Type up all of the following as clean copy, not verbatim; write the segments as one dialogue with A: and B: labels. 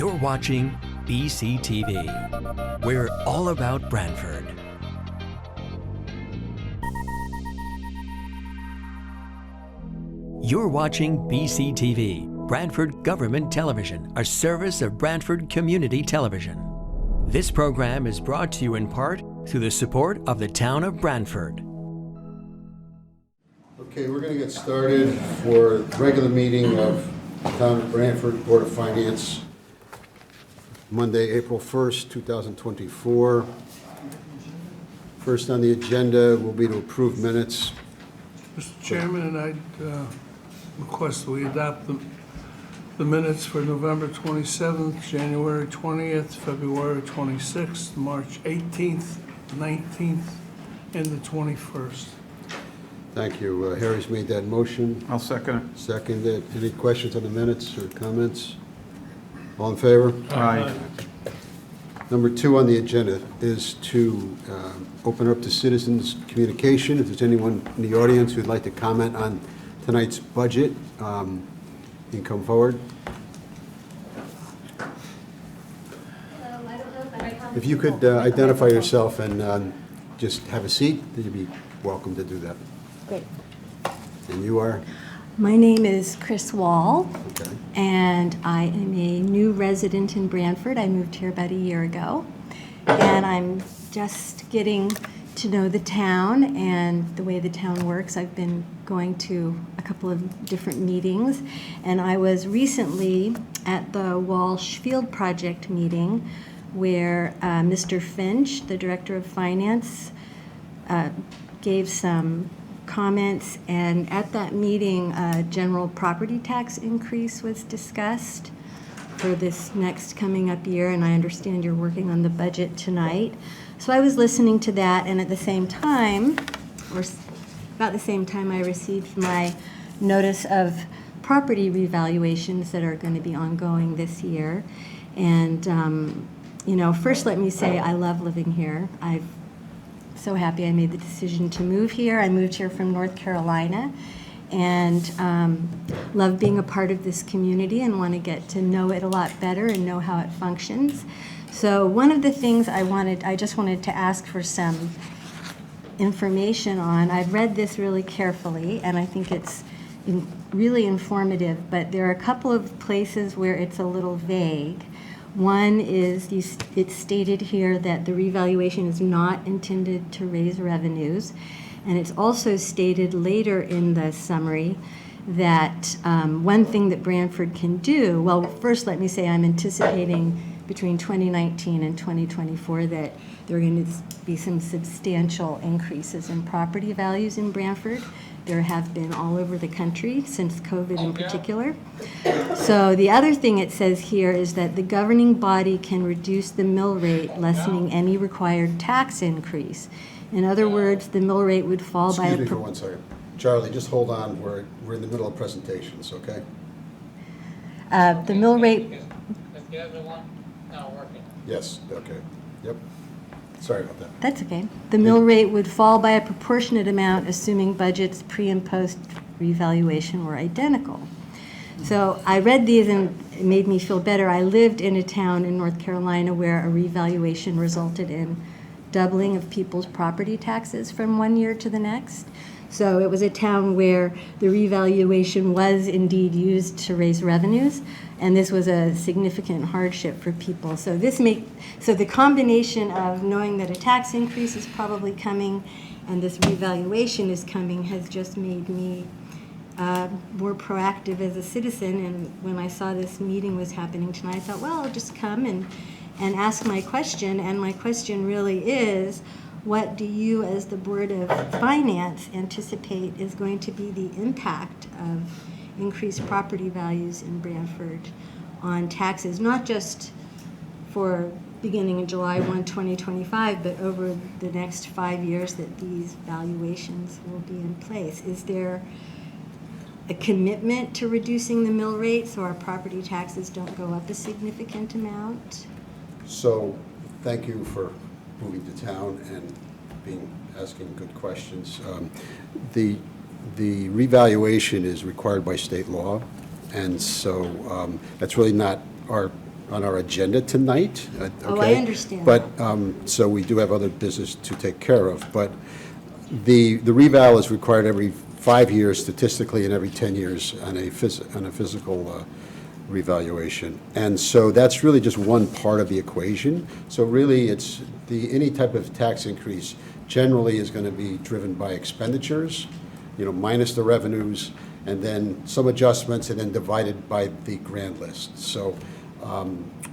A: You're watching BCTV. We're all about Branford. You're watching BCTV, Branford Government Television, a service of Branford Community Television. This program is brought to you in part through the support of the town of Branford.
B: Okay, we're going to get started for the regular meeting of the Town of Branford Board of Finance, Monday, April 1st, 2024. First on the agenda will be to approve minutes.
C: Mr. Chairman, and I'd request we adopt the minutes for November 27th, January 20th, February 26th, March 18th, 19th, and the 21st.
B: Thank you. Harry's made that motion.
D: I'll second it.
B: Seconded. Any questions on the minutes or comments? All in favor?
D: Aye.
B: Number 2 on the agenda is to open up to citizens' communication. If there's anyone in the audience who'd like to comment on tonight's budget, you can come forward. If you could identify yourself and just have a seat, then you'd be welcome to do that.
E: Great.
B: And you are?
E: My name is Chris Wall,
B: Okay.
E: and I am a new resident in Branford. I moved here about a year ago, and I'm just getting to know the town and the way the town works. I've been going to a couple of different meetings, and I was recently at the Walsh Field Project meeting where Mr. Finch, the Director of Finance, gave some comments, and at that meeting, a general property tax increase was discussed for this next coming up year, and I understand you're working on the budget tonight. So I was listening to that, and at the same time, or about the same time, I received my notice of property revaluations that are going to be ongoing this year. And, you know, first let me say I love living here. I'm so happy I made the decision to move here. I moved here from North Carolina and love being a part of this community and want to get to know it a lot better and know how it functions. So one of the things I just wanted to ask for some information on. I've read this really carefully and I think it's really informative, but there are a couple of places where it's a little vague. One is it's stated here that the revaluation is not intended to raise revenues, and it's also stated later in the summary that one thing that Branford can do, well, first let me say I'm anticipating between 2019 and 2024 that there are going to be some substantial increases in property values in Branford. There have been all over the country since COVID in particular. So the other thing it says here is that the governing body can reduce the mill rate, lessening any required tax increase. In other words, the mill rate would fall by...
B: Excuse me for 1 second. Charlie, just hold on. We're in the middle of presentations, okay?
E: The mill rate...
F: Is the other one not working?
B: Yes, okay. Yep. Sorry about that.
E: That's okay. The mill rate would fall by a proportionate amount, assuming budgets pre and post revaluation were identical. So I read these and it made me feel better. I lived in a town in North Carolina where a revaluation resulted in doubling of people's property taxes from one year to the next. So it was a town where the revaluation was indeed used to raise revenues, and this was a significant hardship for people. So the combination of knowing that a tax increase is probably coming and this revaluation is coming has just made me more proactive as a citizen. And when I saw this meeting was happening tonight, I thought, well, I'll just come and ask my question. And my question really is, what do you as the Board of Finance anticipate is going to be the impact of increased property values in Branford on taxes, not just for beginning in July 1, 2025, but over the next 5 years that these valuations will be in place? Is there a commitment to reducing the mill rate so our property taxes don't go up a significant amount?
B: So, thank you for moving to town and asking good questions. The revaluation is required by state law, and so that's really not our on our agenda tonight.
E: Oh,
B: okay?
E: I understand.
B: But, so we do have other business to take care of. But the reval is required every 5 years statistically and every 10 years on a physical revaluation. And so that's really just one part of the equation. So really, it's any type of tax increase generally is going to be driven by expenditures, minus the revenues, and then some adjustments, and then divided by the grand list. So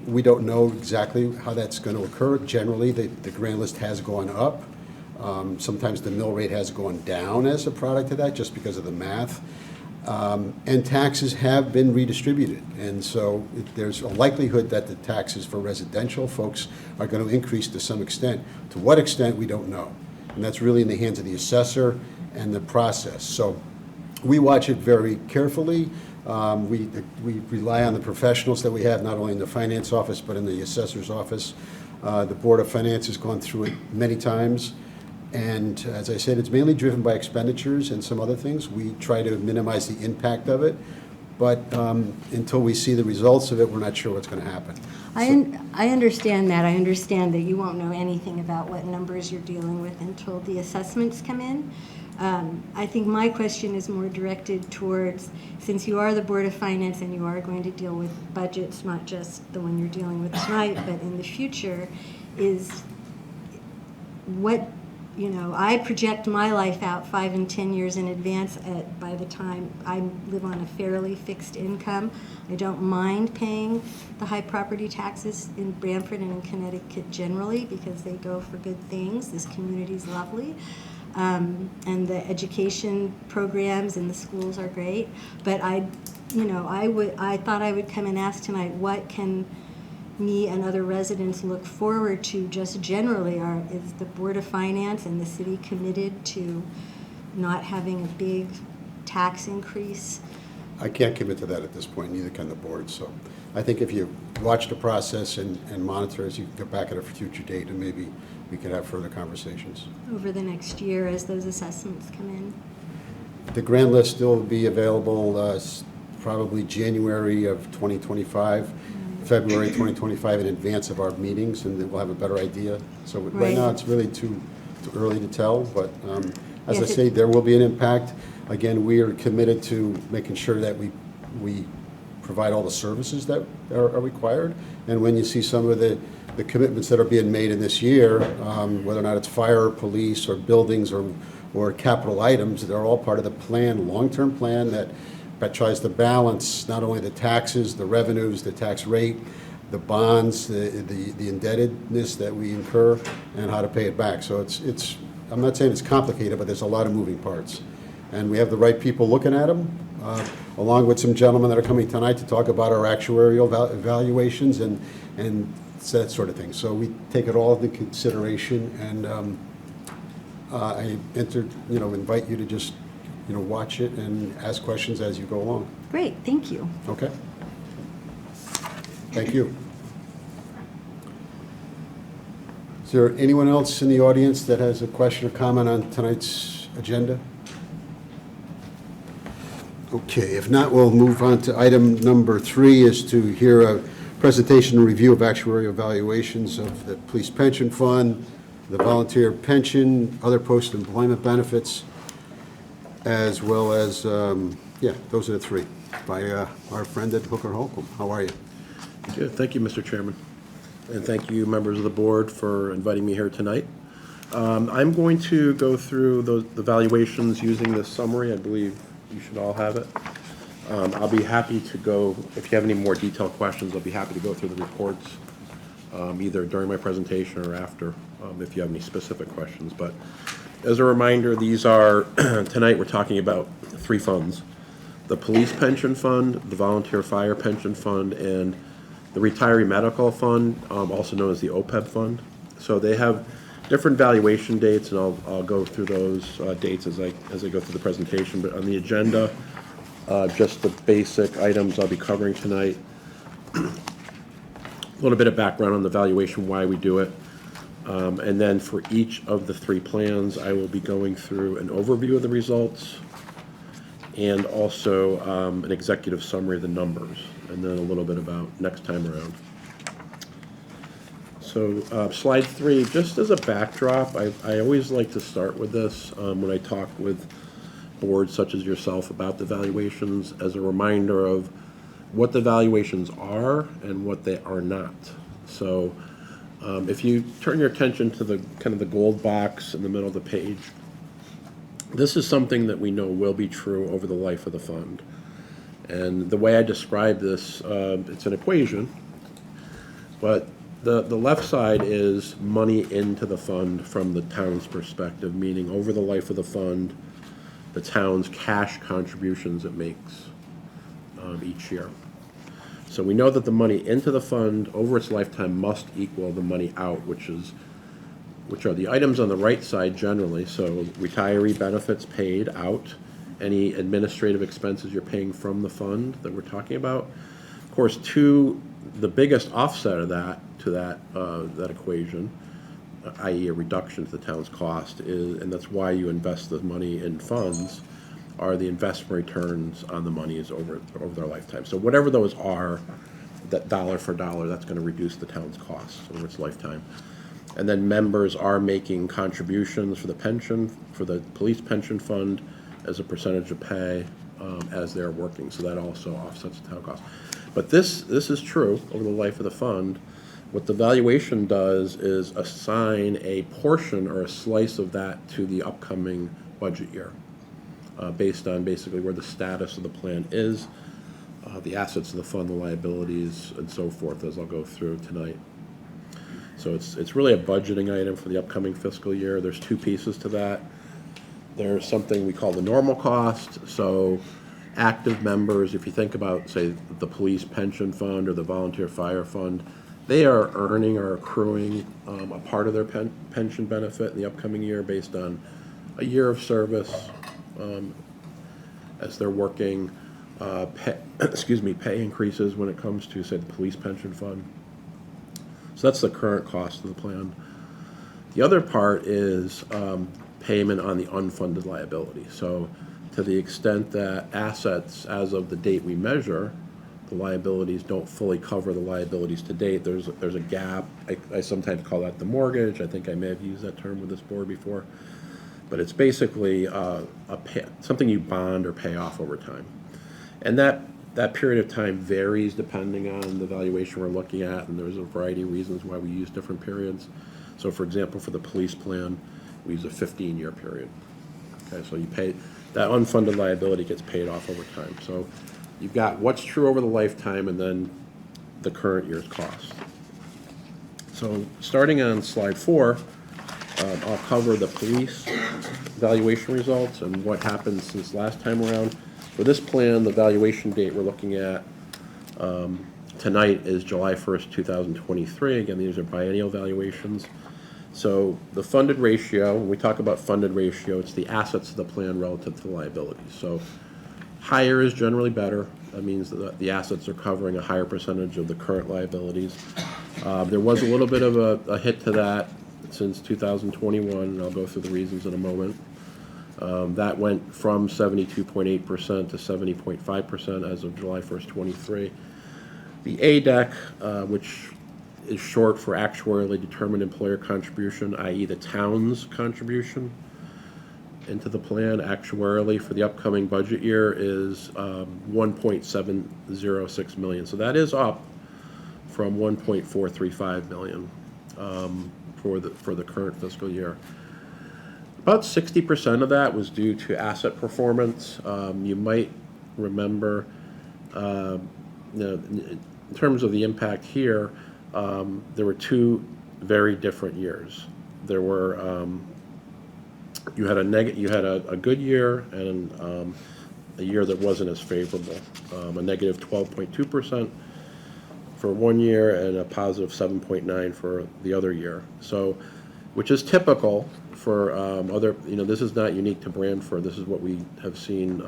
B: we don't know exactly how that's going to occur. Generally, the grand list has gone up. Sometimes the mill rate has gone down as a product of that, just because of the math. And taxes have been redistributed. And so there's a likelihood that the taxes for residential folks are going to increase to some extent. To what extent, we don't know. And that's really in the hands of the assessor and the process. So we watch it very carefully. We rely on the professionals that we have, not only in the finance office, but in the assessor's office. The Board of Finance has gone through it many times. And as I said, it's mainly driven by expenditures and some other things. We try to minimize the impact of it, but until we see the results of it, we're not sure what's going to happen.
E: I understand that. I understand that you won't know anything about what numbers you're dealing with until the assessments come in. I think my question is more directed towards, since you are the Board of Finance and you are going to deal with budgets, not just the one you're dealing with tonight, but in the future, is what, I project my life out 5 and 10 years in advance. By the time I live on a fairly fixed income, I don't mind paying the high property taxes in Branford and in Connecticut generally, because they go for good things. This community's lovely. And the education programs in the schools are great. But I thought I would come and ask tonight, what can me and other residents look forward to just generally? Is the Board of Finance and the city committed to not having a big tax increase?
B: I can't commit to that at this point, neither can the board. So I think if you watch the process and monitor as you can get back at a future date, and maybe we could have further conversations. Over
E: the next year as those assessments come in?
B: The grand list still will be available probably January of 2025, February 2025, in advance of our meetings, and then we'll have a better idea. So right now, it's really too early to tell, but as I say, there will be an impact. Again, we are committed to making sure that we provide all the services that are required. And when you see some of the commitments that are being made in this year, whether or not it's fire, police, or buildings, or capital items, they're all part of the plan, long-term plan that tries to balance not only the taxes, the revenues, the tax rate, the bonds, the indebtedness that we incur, and how to pay it back. So it's I'm not saying it's complicated, but there's a lot of moving parts. And we have the right people looking at them, along with some gentlemen that are coming tonight to talk about our actuarial evaluations and that sort of thing. So we take it all into consideration, and I invite you to just watch it and ask questions as you go along.
E: Great, thank you.
B: Okay. Thank you. Is there anyone else in the audience that has a question or comment on tonight's agenda? Okay, if not, we'll move on to item number 3, is to hear a presentation and review of actuarial evaluations of the police pension fund, the volunteer pension, other post-employment benefits, as well as, those are the 3, by our friend at Hooker Holcomb. How are you?
D: Good. Thank you, Mr. Chairman. And thank you, members of the board, for inviting me here tonight. I'm going to go through the valuations using this summary. I believe you should all have it. I'll be happy to go, if you have any more detailed questions, I'll be happy to go through the reports, either during my presentation or after, if you have any specific questions. But as a reminder, these are, tonight we're talking about 3 funds: the police pension fund, the volunteer fire pension fund, and the retiree medical fund, also known as the OPEB fund. So they have different valuation dates, and I'll go through those dates as I go through the presentation. But on the agenda, just the basic items I'll be covering tonight. A little bit of background on the valuation, why we do it. And then for each of the 3 plans, I will be going through an overview of the results and also an executive summary of the numbers, and then a little bit about next time around. So slide 3, just as a backdrop, I always like to start with this when I talk with boards such as yourself about the valuations, as a reminder of what the valuations are and what they are not. So if you turn your attention to the kind of the gold box in the middle of the page, this is something that we know will be true over the life of the fund. And the way I describe this, it's an equation, but the left side is money into the fund from the town's perspective, meaning over the life of the fund, the town's cash contributions it makes each year. So we know that the money into the fund over its lifetime must equal the money out, which are the items on the right side generally. So retiree benefits paid out, any administrative expenses you're paying from the fund that we're talking about. Of course, the biggest offset of that to that equation, i.e. a reduction to the town's cost, is, and that's why you invest the money in funds, are the investment returns on the monies over their lifetime. So whatever those are, that dollar for dollar, that's going to reduce the town's costs over its lifetime. And then members are making contributions for the pension, for the police pension fund, as a percentage of pay as they're working. So that also offsets the town cost. But this is true over the life of the fund. What the valuation does is assign a portion or a slice of that to the upcoming budget year, based on basically where the status of the plan is, the assets of the fund, the liabilities, and so forth, as I'll go through tonight. So it's really a budgeting item for the upcoming fiscal year. There's two pieces to that. There's something we call the normal cost. So active members, if you think about, say, the police pension fund or the volunteer fire fund, they are earning or accruing a part of their pension benefit in the upcoming year based on a year of service as they're working, pay increases when it comes to, say, the police pension fund. So that's the current cost of the plan. The other part is payment on the unfunded liability. So to the extent that assets, as of the date we measure, the liabilities don't fully cover the liabilities to date, there's a gap. I sometimes call that the mortgage. I think I may have used that term with this board before. But it's basically something you bond or pay off over time. And that period of time varies depending on the valuation we're looking at, and there's a variety of reasons why we use different periods. So for example, for the police plan, we use a 15-year period. Okay, so you pay, that unfunded liability gets paid off over time. So you've got what's true over the lifetime and then the current year's cost. So starting on slide 4, I'll cover the police valuation results and what happened since last time around. For this plan, the valuation date we're looking at tonight is July 1st, 2023. Again, these are biennial valuations. So the funded ratio, when we talk about funded ratio, it's the assets of the plan relative to the liabilities. So higher is generally better. That means that the assets are covering a higher percentage of the current liabilities. There was a little bit of a hit to that since 2021, and I'll go through the reasons in a moment. That went from 72.8% to 70.5% as of July 1st, 23. The ADEC, which is short for actuarially determined employer contribution, i.e. the town's contribution into the plan actuarially for the upcoming budget year, is 1.706 million. So that is up from 1.435 million for the current fiscal year. About 60% of that was due to asset performance. You might remember, in terms of the impact here, there were two very different years. There were you had a good year and a year that wasn't as favorable. A negative 12.2% for one year and a positive 7.9% for the other year. So, which is typical for other, this is not unique to Branford. This is what we have seen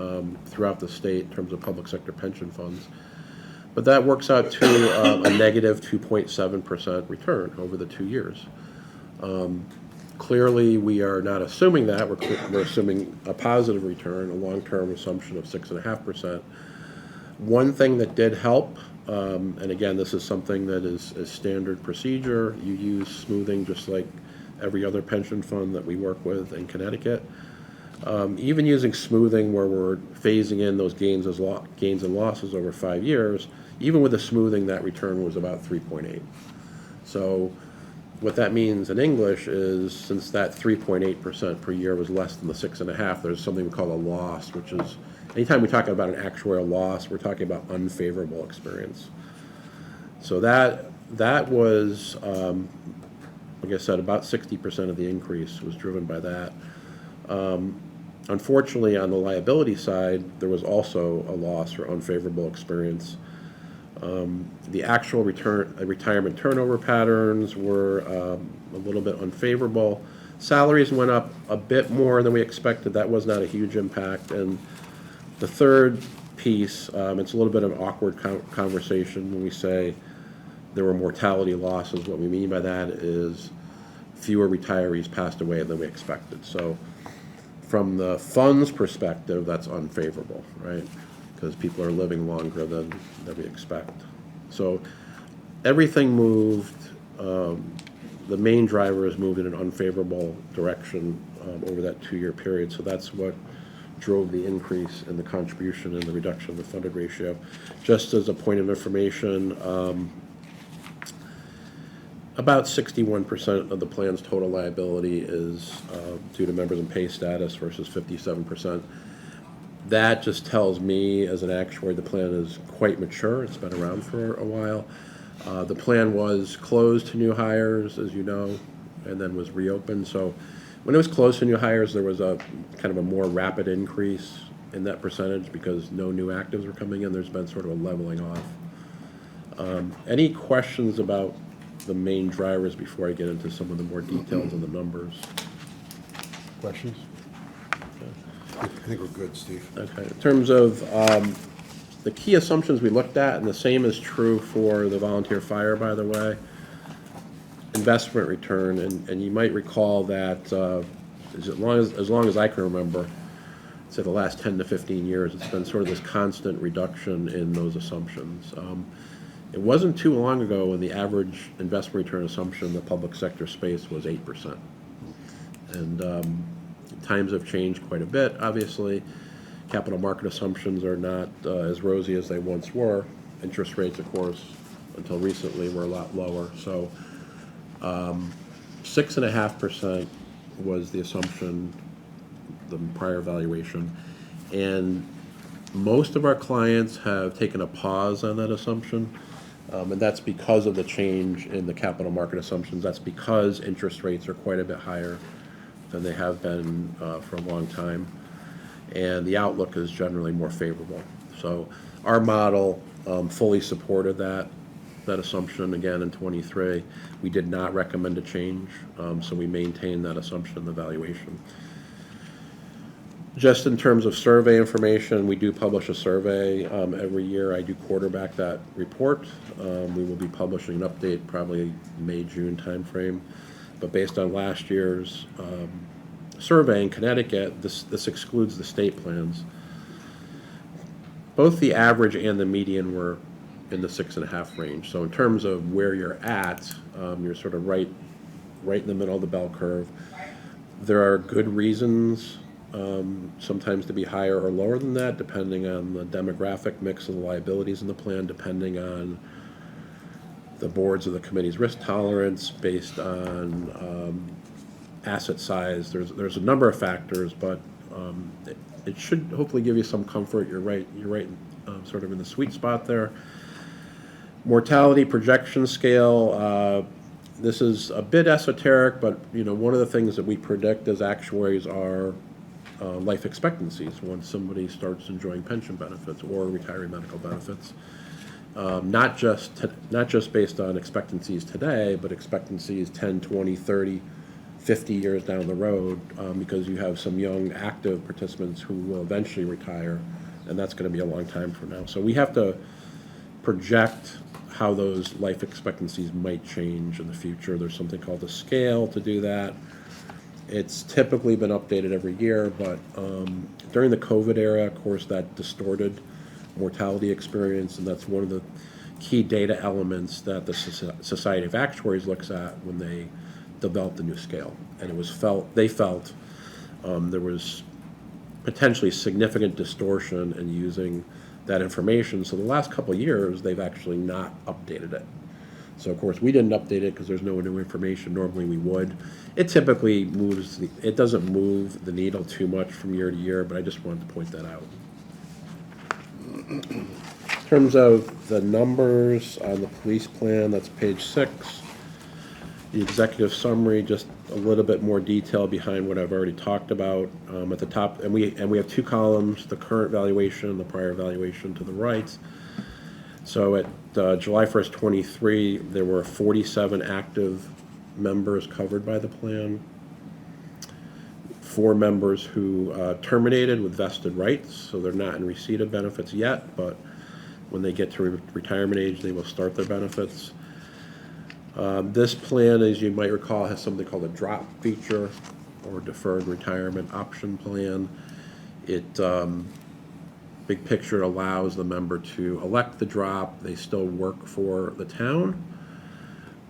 D: throughout the state in terms of public sector pension funds. But that works out to a negative 2.7% return over the 2 years. Clearly, we are not assuming that. We're assuming a positive return, a long-term assumption of 6.5%. One thing that did help And again, this is something that is standard procedure. You use smoothing just like every other pension fund that we work with in Connecticut. Even using smoothing where we're phasing in those gains and losses over 5 years, even with the smoothing, that return was about 3.8. So what that means in English is, since that 3.8% per year was less than the 6.5, there's something we call a loss, which is, anytime we talk about an actuarial loss, we're talking about unfavorable experience. So that was, like I said, about 60% of the increase was driven by that. Unfortunately, on the liability side, there was also a loss or unfavorable experience. The actual retirement turnover patterns were a little bit unfavorable. Salaries went up a bit more than we expected. That was not a huge impact. And the third piece, it's a little bit of an awkward conversation when we say there were mortality losses. What we mean by that is fewer retirees passed away than we expected. So from the fund's perspective, that's unfavorable, right? Because people are living longer than we expect. So everything moved. The main driver has moved in an unfavorable direction over that 2-year period. So that's what drove the increase in the contribution and the reduction of the funded ratio. Just as a point of information, about 61% of the plan's total liability is due to members in pay status versus 57%. That just tells me, as an actuary, the plan is quite mature. It's been around for a while. The plan was closed to new hires, as you know, and then was reopened. So when it was closed to new hires, there was a kind of a more rapid increase in that percentage because no new actives were coming in. There's been sort of a leveling off. Any questions about the main drivers before I get into some of the more details of the numbers?
B: Questions? I think we're good, Steve.
D: Okay. In terms of the key assumptions we looked at, and the same is true for the volunteer fire, by the way, investment return, and you might recall that as long as I can remember, say the last 10 to 15 years, it's been sort of this constant reduction in those assumptions. It wasn't too long ago when the average investment return assumption in the public sector space was 8%. And times have changed quite a bit, obviously. Capital market assumptions are not as rosy as they once were. Interest rates, of course, until recently were a lot lower. So 6.5% was the assumption, the prior valuation. And most of our clients have taken a pause on that assumption. And that's because of the change in the capital market assumptions. That's because interest rates are quite a bit higher than they have been for a long time. And the outlook is generally more favorable. So our model fully supported that assumption again in 23. We did not recommend a change, so we maintained that assumption in the valuation. Just in terms of survey information, we do publish a survey every year. I do quarterback that report. We will be publishing an update probably May, June timeframe. But based on last year's survey in Connecticut, this excludes the state plans. Both the average and the median were in the 6.5 range. So in terms of where you're at, you're sort of right in the middle of the bell curve. There are good reasons sometimes to be higher or lower than that, depending on the demographic mix of the liabilities in the plan, depending on the boards of the committee's risk tolerance, based on asset size. There's a number of factors, but it should hopefully give you some comfort. You're right sort of in the sweet spot there. Mortality projection scale. This is a bit esoteric, but one of the things that we predict as actuaries are life expectancies once somebody starts enjoying pension benefits or retiree medical benefits. Not just based on expectancies today, but expectancies 10, 20, 30, 50 years down the road, because you have some young active participants who will eventually retire, and that's going to be a long time from now. So we have to project how those life expectancies might change in the future. There's something called a scale to do that. It's typically been updated every year, but during the COVID era, of course, that distorted mortality experience, and that's one of the key data elements that the Society of Actuaries looks at when they develop the new scale. And it was they felt there was potentially significant distortion in using that information. So the last couple of years, they've actually not updated it. So of course, we didn't update it because there's no new information. Normally we would. It typically moves, it doesn't move the needle too much from year to year, but I just wanted to point that out. In terms of the numbers on the police plan, that's page 6. The executive summary, just a little bit more detail behind what I've already talked about at the top. And we have 2 columns, the current valuation, the prior valuation to the right. So at July 1st, 23, there were 47 active members covered by the plan. 4 members who terminated with vested rights, so they're not in receipt of benefits yet, but when they get to retirement age, they will start their benefits. This plan, as you might recall, has something called a drop feature or deferred retirement option plan. It, big picture, allows the member to elect the drop. They still work for the town.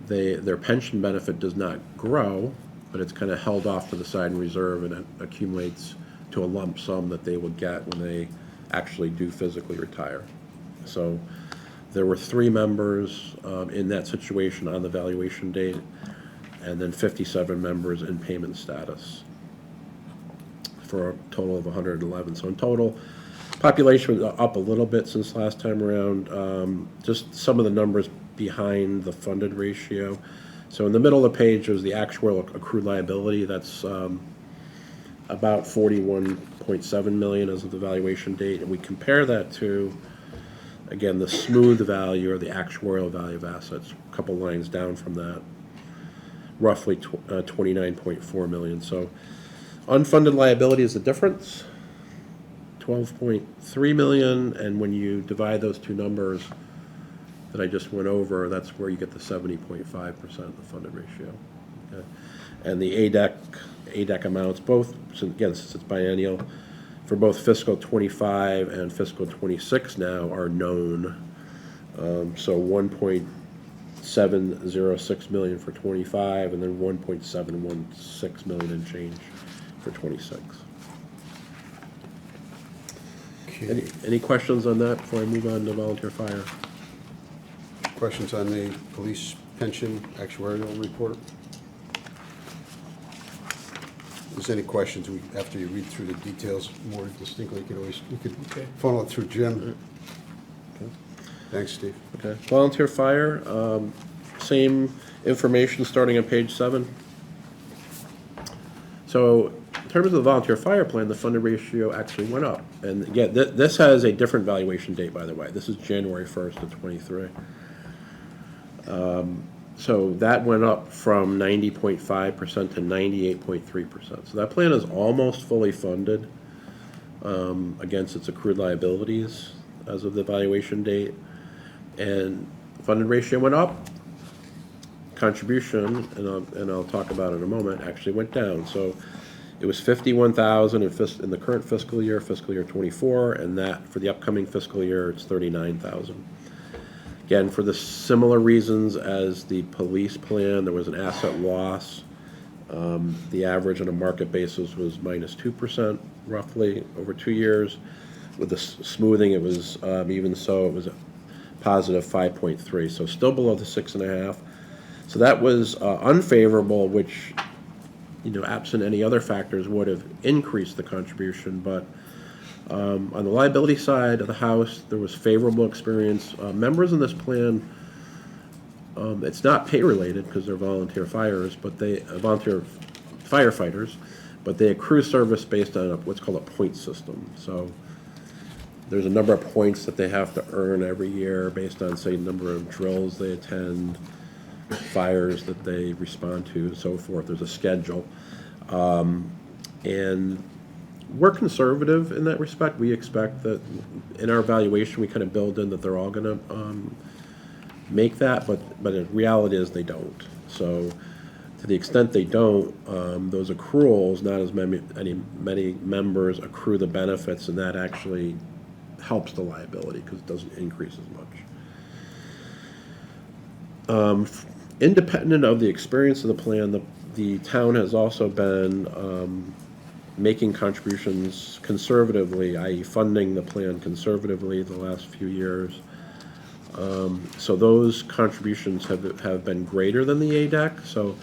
D: Their pension benefit does not grow, but it's kind of held off to the side in reserve, and it accumulates to a lump sum that they will get when they actually do physically retire. So there were 3 members in that situation on the valuation date, and then 57 members in payment status for a total of 111. So in total, population was up a little bit since last time around. Just some of the numbers behind the funded ratio. So in the middle of the page is the actual accrued liability. That's about $41.7 million as of the valuation date, and we compare that to, again, the smooth value or the actuarial value of assets, a couple lines down from that, roughly $29.4 million. So unfunded liability is the difference, $12.3 million, and when you divide those 2 numbers that I just went over, that's where you get the 70.5% of the funded ratio. Okay. And the ADEC amounts, both, again, since it's biennial, for both fiscal 25 and fiscal 26 now are known. So 1.706 million for 25, and then 1.716 million and change for 26. Any questions on that before I move on to volunteer fire?
B: Questions on the police pension actuarial report? If there's any questions, after you read through the details more distinctly, you could funnel it through Jim.
D: Okay.
B: Thanks, Steve.
D: Okay. Volunteer fire, same information starting on page 7. So in terms of the volunteer fire plan, the funded ratio actually went up. And again, this has a different valuation date, by the way. This is January 1st of 23. So that went up from 90.5% to 98.3%. So that plan is almost fully funded against its accrued liabilities as of the valuation date. And funded ratio went up. Contribution, and I'll talk about it in a moment, actually went down. So it was $51,000 in the current fiscal year 24, and that for the upcoming fiscal year, it's $39,000. Again, for the similar reasons as the police plan, there was an asset loss. The average on a market basis was minus 2% roughly over 2 years. With the smoothing, it was even so, it was a positive 5.3, so still below the 6.5. So that was unfavorable, which, absent any other factors, would have increased the contribution. But on the liability side of the house, there was favorable experience. Members in this plan, it's not pay related because they're volunteer firefighters, but they accrue service based on what's called a point system. So there's a number of points that they have to earn every year based on, say, number of drills they attend, fires that they respond to, and so forth. There's a schedule. And we're conservative in that respect. We expect that in our evaluation, we kind of build in that they're all going to make that, but the reality is they don't. So to the extent they don't, those accruals, not as many members accrue the benefits, and that actually helps the liability because it doesn't increase as much. Independent of the experience of the plan, the town has also been making contributions conservatively, i.e. funding the plan conservatively the last few years. So those contributions have been greater than the ADEC. So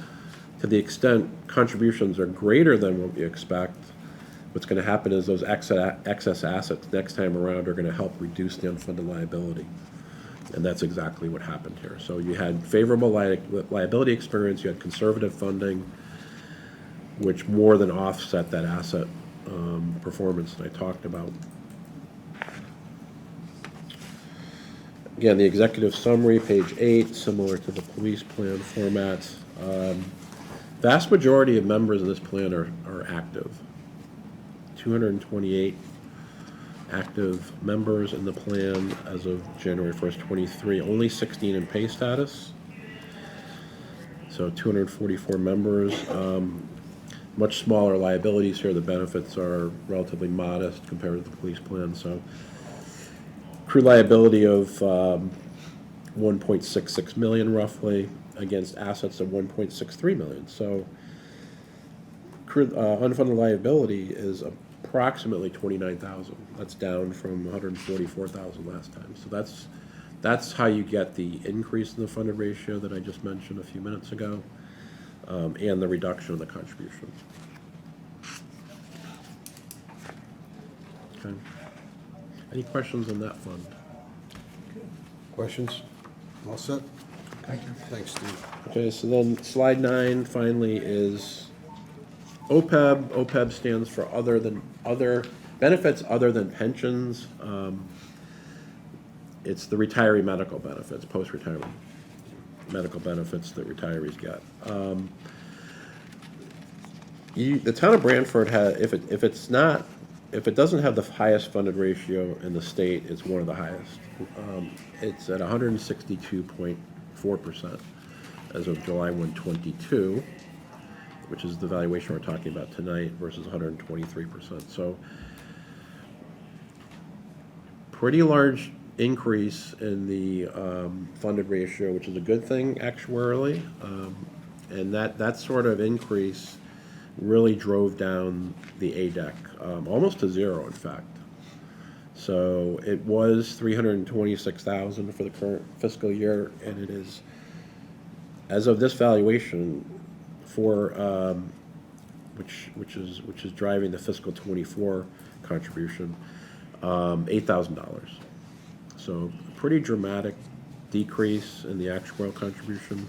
D: to the extent contributions are greater than what we expect, what's going to happen is those excess assets next time around are going to help reduce the unfunded liability. And that's exactly what happened here. So you had favorable liability experience, you had conservative funding, which more than offset that asset performance that I talked about. Again, the executive summary, page 8, similar to the police plan format. Vast majority of members of this plan are active. 228 active members in the plan as of January 1st, 23. Only 16 in pay status. So 244 members. Much smaller liabilities here. The benefits are relatively modest compared to the police plan. So accrued liability of 1.66 million roughly against assets of 1.63 million. So unfunded liability is approximately 29,000. That's down from 144,000 last time. So that's how you get the increase in the funded ratio that I just mentioned a few minutes ago, and the reduction of the contribution. Okay. Any questions on that fund?
B: Questions? All set? Thank you. Thanks, Steve.
D: Okay, so then slide 9 finally is OPEB. OPEB stands for other benefits other than pensions. It's the retiree medical benefits, post-retirement medical benefits that retirees get. The town of Branford if it doesn't have the highest funded ratio in the state, it's one of the highest. It's at 162.4% as of July 1, 22, which is the valuation we're talking about tonight, versus 123%. So pretty large increase in the funded ratio, which is a good thing actuarially, and that sort of increase really drove down the ADEC almost to zero, in fact. So it was 326,000 for the current fiscal year, and it is, as of this valuation, for which is driving the fiscal 24 contribution, $8,000. So a pretty dramatic decrease in the actuarial contribution.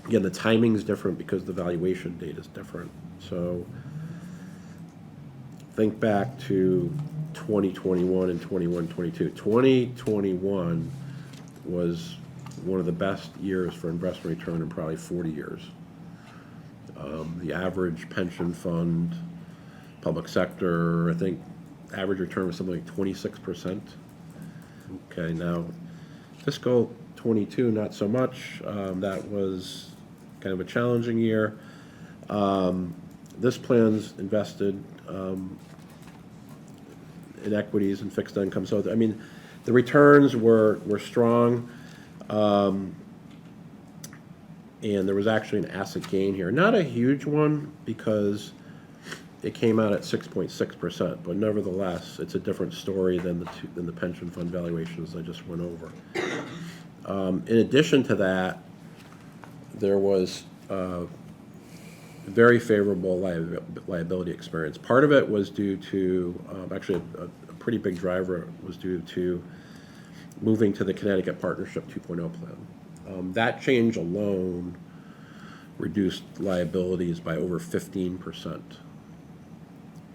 D: Again, the timing is different because the valuation date is different. So think back to 2021 and 21-22. 2021 was one of the best years for investment return in probably 40 years. The average pension fund, public sector, I think average return was something like 26%. Okay, now fiscal 22, not so much. That was kind of a challenging year. This plan's invested in equities and fixed income. So, I mean, the returns were strong. And there was actually an asset gain here. Not a huge one because it came out at 6.6%, but nevertheless, it's a different story than the pension fund valuations I just went over. In addition to that, there was very favorable liability experience. Part of it was due to, actually a pretty big driver was due to moving to the Connecticut Partnership 2.0 plan. That change alone reduced liabilities by over 15%.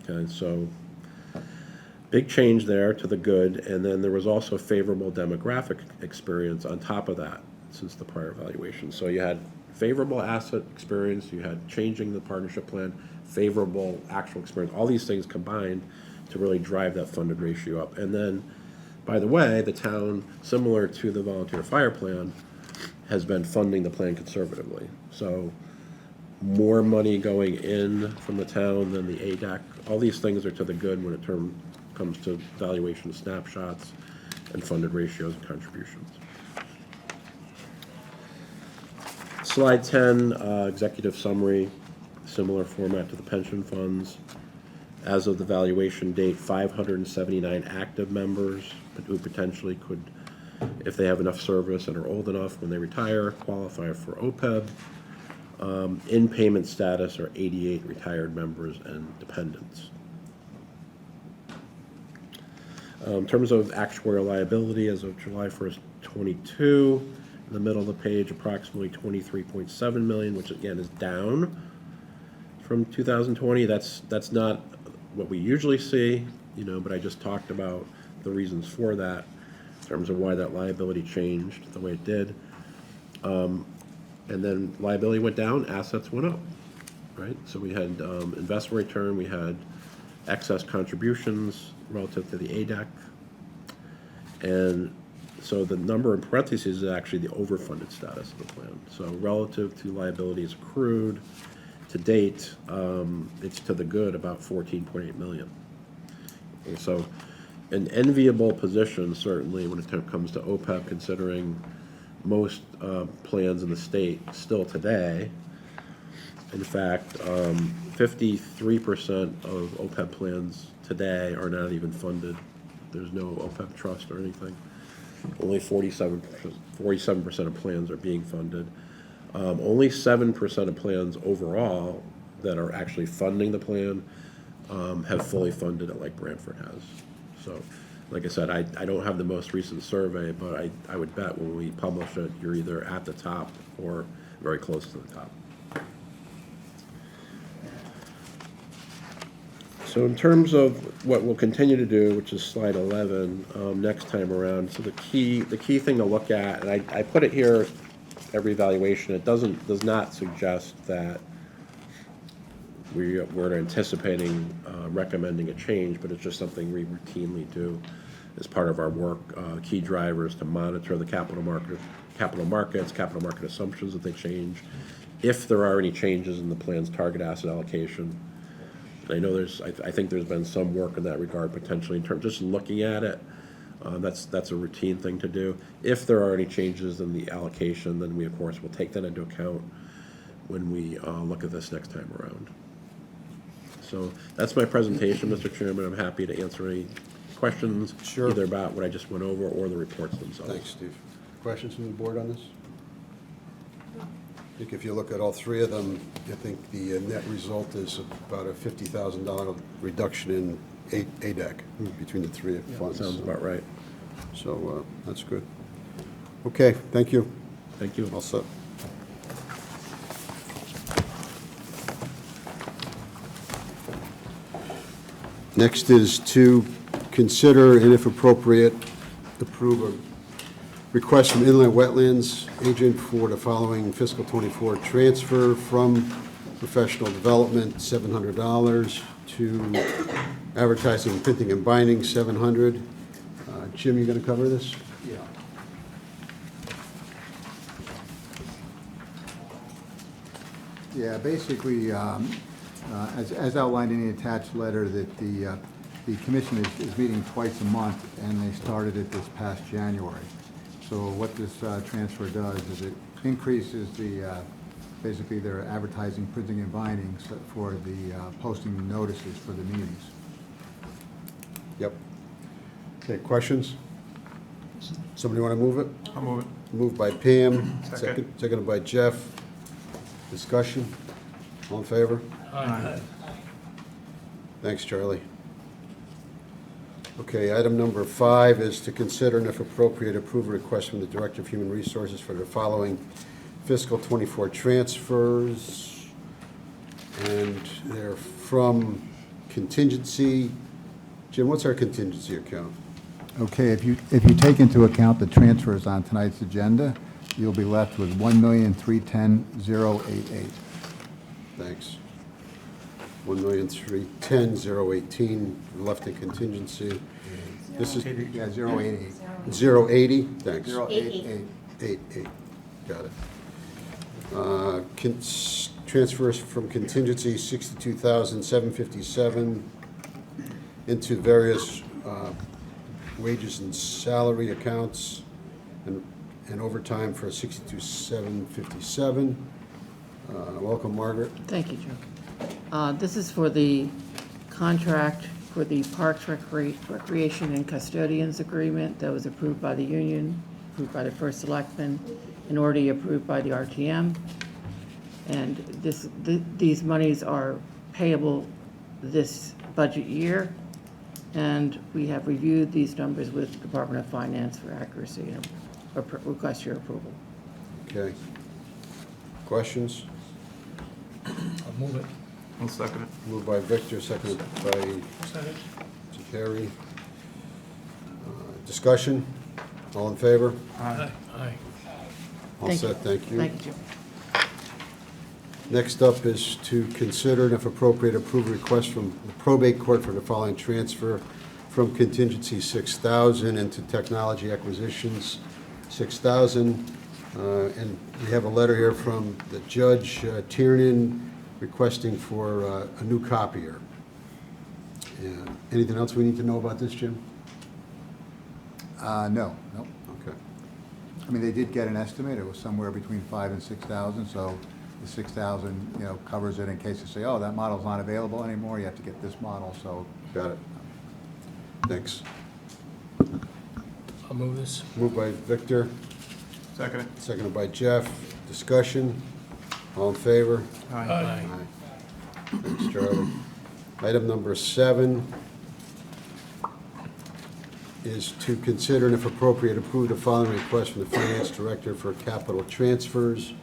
D: Okay, so big change there to the good, and then there was also favorable demographic experience on top of that since the prior valuation. So you had favorable asset experience, you had changing the partnership plan, favorable actual experience, all these things combined to really drive that funded ratio up. And then, by the way, the town, similar to the volunteer fire plan, has been funding the plan conservatively. So more money going in from the town than the ADEC. All these things are to the good when it comes to valuation snapshots and funded ratios and contributions. Slide 10, executive summary, similar format to the pension funds. As of the valuation date, 579 active members who potentially could, if they have enough service and are old enough when they retire, qualify for OPEB. In payment status are 88 retired members and dependents. In terms of actuarial liability, as of July 1st, 22, in the middle of the page, approximately 23.7 million, which again is down from 2020. That's not what we usually see, but I just talked about the reasons for that in terms of why that liability changed the way it did. And then liability went down, assets went up, right? So we had investment return, we had excess contributions relative to the ADEC. And so the number in parentheses is actually the overfunded status of the plan. So relative to liabilities accrued to date, it's to the good about 14.8 million. And so an enviable position, certainly, when it comes to OPEB, considering most plans in the state still today. In fact, 53% of OPEB plans today are not even funded. There's no OPEB trust or anything. Only 47% of plans are being funded. Only 7% of plans overall that are actually funding the plan have fully funded it like Branford has. So, like I said, I don't have the most recent survey, but I would bet when we publish it, you're either at the top or very close to the top. So in terms of what we'll continue to do, which is slide 11, next time around, so the key thing to look at, and I put it here every evaluation, it does not suggest that we're anticipating recommending a change, but it's just something we routinely do as part of our work. Key drivers to monitor the capital market assumptions that they change, if there are any changes in the plan's target asset allocation. I know I think there's been some work in that regard potentially in terms of just looking at it. That's a routine thing to do. If there are any changes in the allocation, then we of course will take that into account when we look at this next time around. So that's my presentation, Mr. Chairman. I'm happy to answer any questions,
B: Sure.
D: either about what I just went over or the reports themselves.
B: Thanks, Steve. Questions from the board on this? I think if you look at all three of them, I think the net result is about a $50,000 reduction in ADEC between the three funds.
D: Sounds about right.
B: So that's good. Okay, thank you.
D: Thank you.
B: All set. Next is to consider and if appropriate, approve a request from Inland Wetlands Agent for the following fiscal '24 transfer from professional development, $700, to advertising, printing, and binding, $700. Jim, you going to cover this?
G: Yeah. Yeah, basically, as outlined in the attached letter, that the commission is meeting twice a month, and they started it this past January. So what this transfer does is it increases basically their advertising, printing, and binding for the posting notices for the meetings.
B: Yep. Okay, questions? Somebody want to move it?
C: I'll move it.
B: Moved by Pam, seconded by Jeff. Discussion? All in favor?
C: Aye.
B: Thanks, Charlie. Okay, item number 5 is to consider and if appropriate, approve a request from the Director of Human Resources for the following fiscal '24 transfers. And they're from contingency. Jim, what's our contingency account?
G: Okay, if you take into account the transfers on tonight's agenda, you'll be left with $1,310,088.
B: Thanks. 1,310,018 left in contingency. This is
G: Yeah, 088.
B: 080. Thanks.
G: 088.
B: 88. Got it. Transfers from contingency 62,757 into various wages and salary accounts, and and overtime for 62,757. Welcome, Margaret.
H: Thank you, Joe. This is for the contract for the Parks Recreation and Custodians Agreement that was approved by the union, approved by the first selectman, and already approved by the RTM. And these monies are payable this budget year, and we have reviewed these numbers with the Department of Finance for accuracy and request your approval.
B: Okay. Questions?
F: I'll move it.
I: I'll second it.
B: Moved by Victor, seconded by
C: Second.
B: Terry. Discussion? All in favor?
C: Aye.
B: All
H: Thank you.
B: set, thank you.
H: Thank you, Jim.
B: Next up is to consider and if appropriate approve a request from the probate court for the following transfer from contingency 6,000 into technology acquisitions 6,000. And we have a letter here from the judge, Tiernan, requesting for a new copier. Anything else we need to know about this, Jim?
G: No.
B: Okay.
G: I mean, they did get an estimate. It was somewhere between 5,000 and 6,000, so the 6,000, covers it in case they say, oh, that model's not available anymore, you have to get this model, so.
B: Got it. Thanks.
F: I'll move this.
B: Moved by Victor,
I: Second it.
B: seconded by Jeff. Discussion? All in favor?
C: Aye.
B: Thanks, Charlie. Item number 7 is to consider and if appropriate approve the following request from the finance director for capital transfers.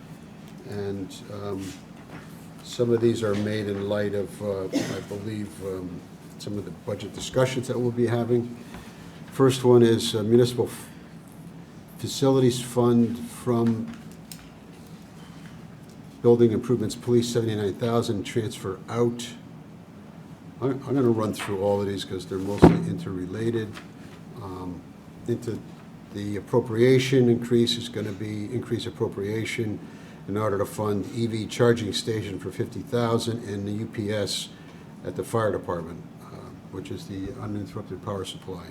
B: And some of these are made in light of, I believe, some of the budget discussions that we'll be having. First one is municipal facilities fund from building improvements, police, 79,000, transfer out. I'm going to run through all of these because they're mostly interrelated. Into the appropriation increase is going to be increase appropriation in order to fund EV charging station for 50,000 and the UPS at the fire department, which is the uninterrupted power supply.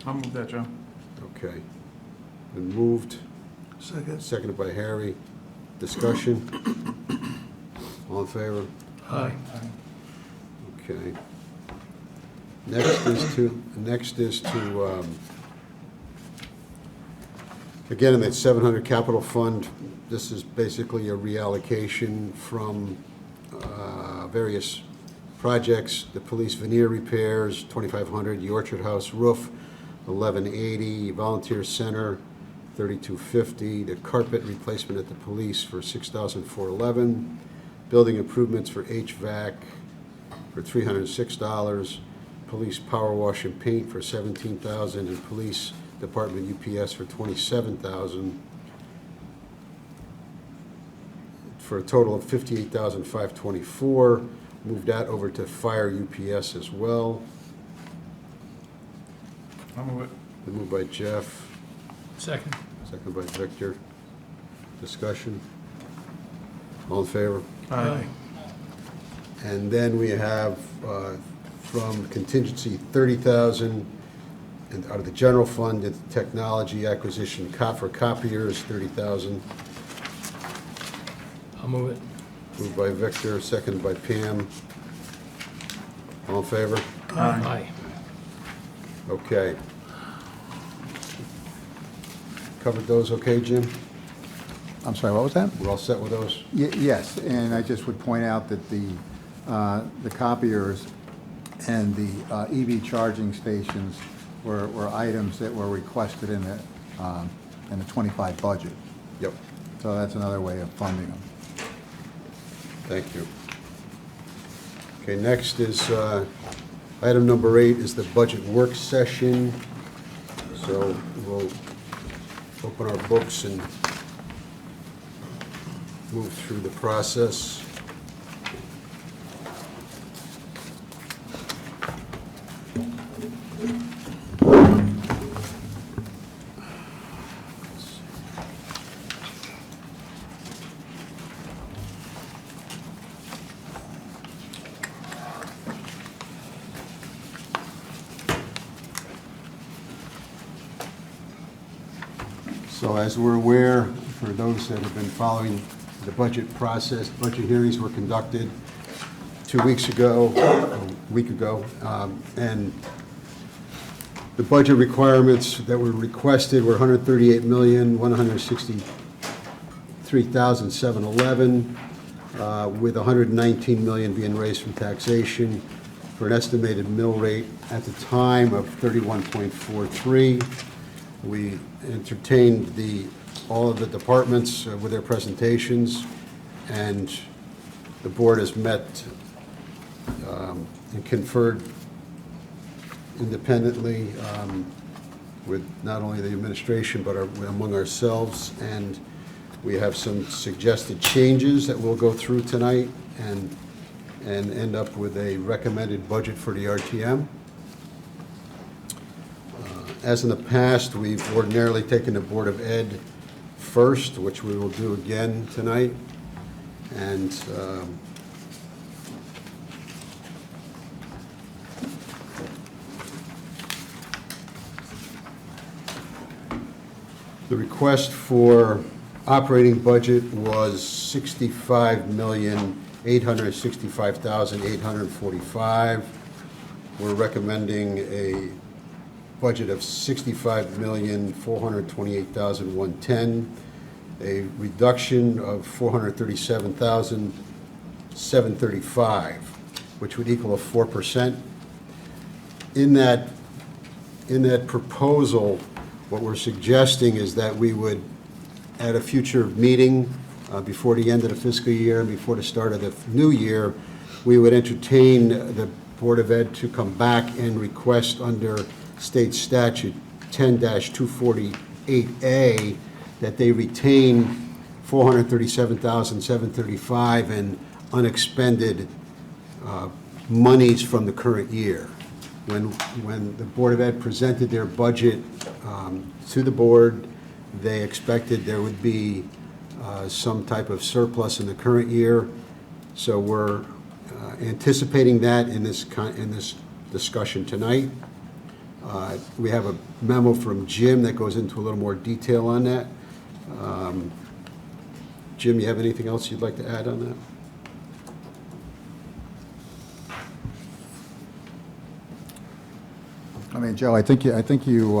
I: I'll move that, Joe.
B: Okay. Been moved,
C: Second.
B: seconded by Harry. Discussion? All in favor?
C: Aye.
B: Okay. Next is to again, in that 700 capital fund, this is basically a reallocation from various projects, the police veneer repairs, 2,500, the Orchard House roof, 1,180, volunteer center, 3,250, the carpet replacement at the police for 6,411, building improvements for HVAC for $306, police power wash and paint for $17,000, and police department UPS for $27,000, for a total of $58,524. Move that over to fire UPS as well.
I: I'll move it.
B: Been moved by Jeff,
F: Second.
B: second by Victor. Discussion? All in favor?
C: Aye.
B: And then we have from contingency 30,000, and out of the general fund, it's technology acquisition for copiers, 30,000.
F: I'll move it.
B: Moved by Victor, seconded by Pam. All in favor?
F: Aye.
B: Okay. Covered those okay, Jim?
G: I'm sorry, what was that?
B: We're all set with those?
G: Yes, and I just would point out that the copiers and the EV charging stations were items that were requested in the 25 budget.
B: Yep.
G: So that's another way of funding them.
B: Thank you. Okay, next is, item number 8 is the budget work session. So we'll open our books and move through the process. So as we're aware, for those that have been following the budget process, budget hearings were conducted 2 weeks ago, a week ago, and the budget requirements that were requested were $138,163,711, with $119 million being raised from taxation, for an estimated mill rate at the time of 31.43. We entertained all of the departments with their presentations, and the board has met and conferred independently with not only the administration but among ourselves, and we have some suggested changes that we'll go through tonight and end up with a recommended budget for the RTM. As in the past, we've ordinarily taken the Board of Ed first, which we will do again tonight. And the request for operating budget was $65,865,845. We're recommending a budget of $65,428,110, a reduction of $437,735, which would equal a 4%. In that proposal, what we're suggesting is that we would, at a future meeting before the end of the fiscal year and before the start of the new year, we would entertain the Board of Ed to come back and request under state statute 10-248A that they retain $437,735 in unexpended monies from the current year. When the Board of Ed presented their budget to the board, they expected there would be some type of surplus in the current year. So we're anticipating that in this discussion tonight. We have a memo from Jim that goes into a little more detail on that. Jim, you have anything else you'd like to add on that?
G: I mean, Joe, I think you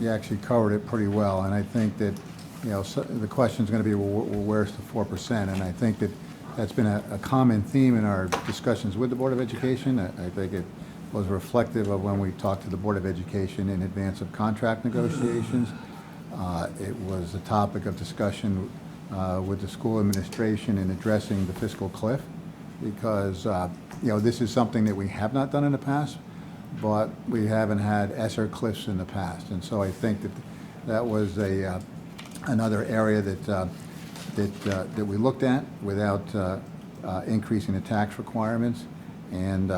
G: actually covered it pretty well, and I think that, the question is going to be, well, where's the 4%? And I think that's been a common theme in our discussions with the Board of Education. I think it was reflective of when we talked to the Board of Education in advance of contract negotiations. It was a topic of discussion with the school administration in addressing the fiscal cliff, because this is something that we have not done in the past, but we haven't had ESSER cliffs in the past. And so I think that was another area that we looked at without increasing the tax requirements. And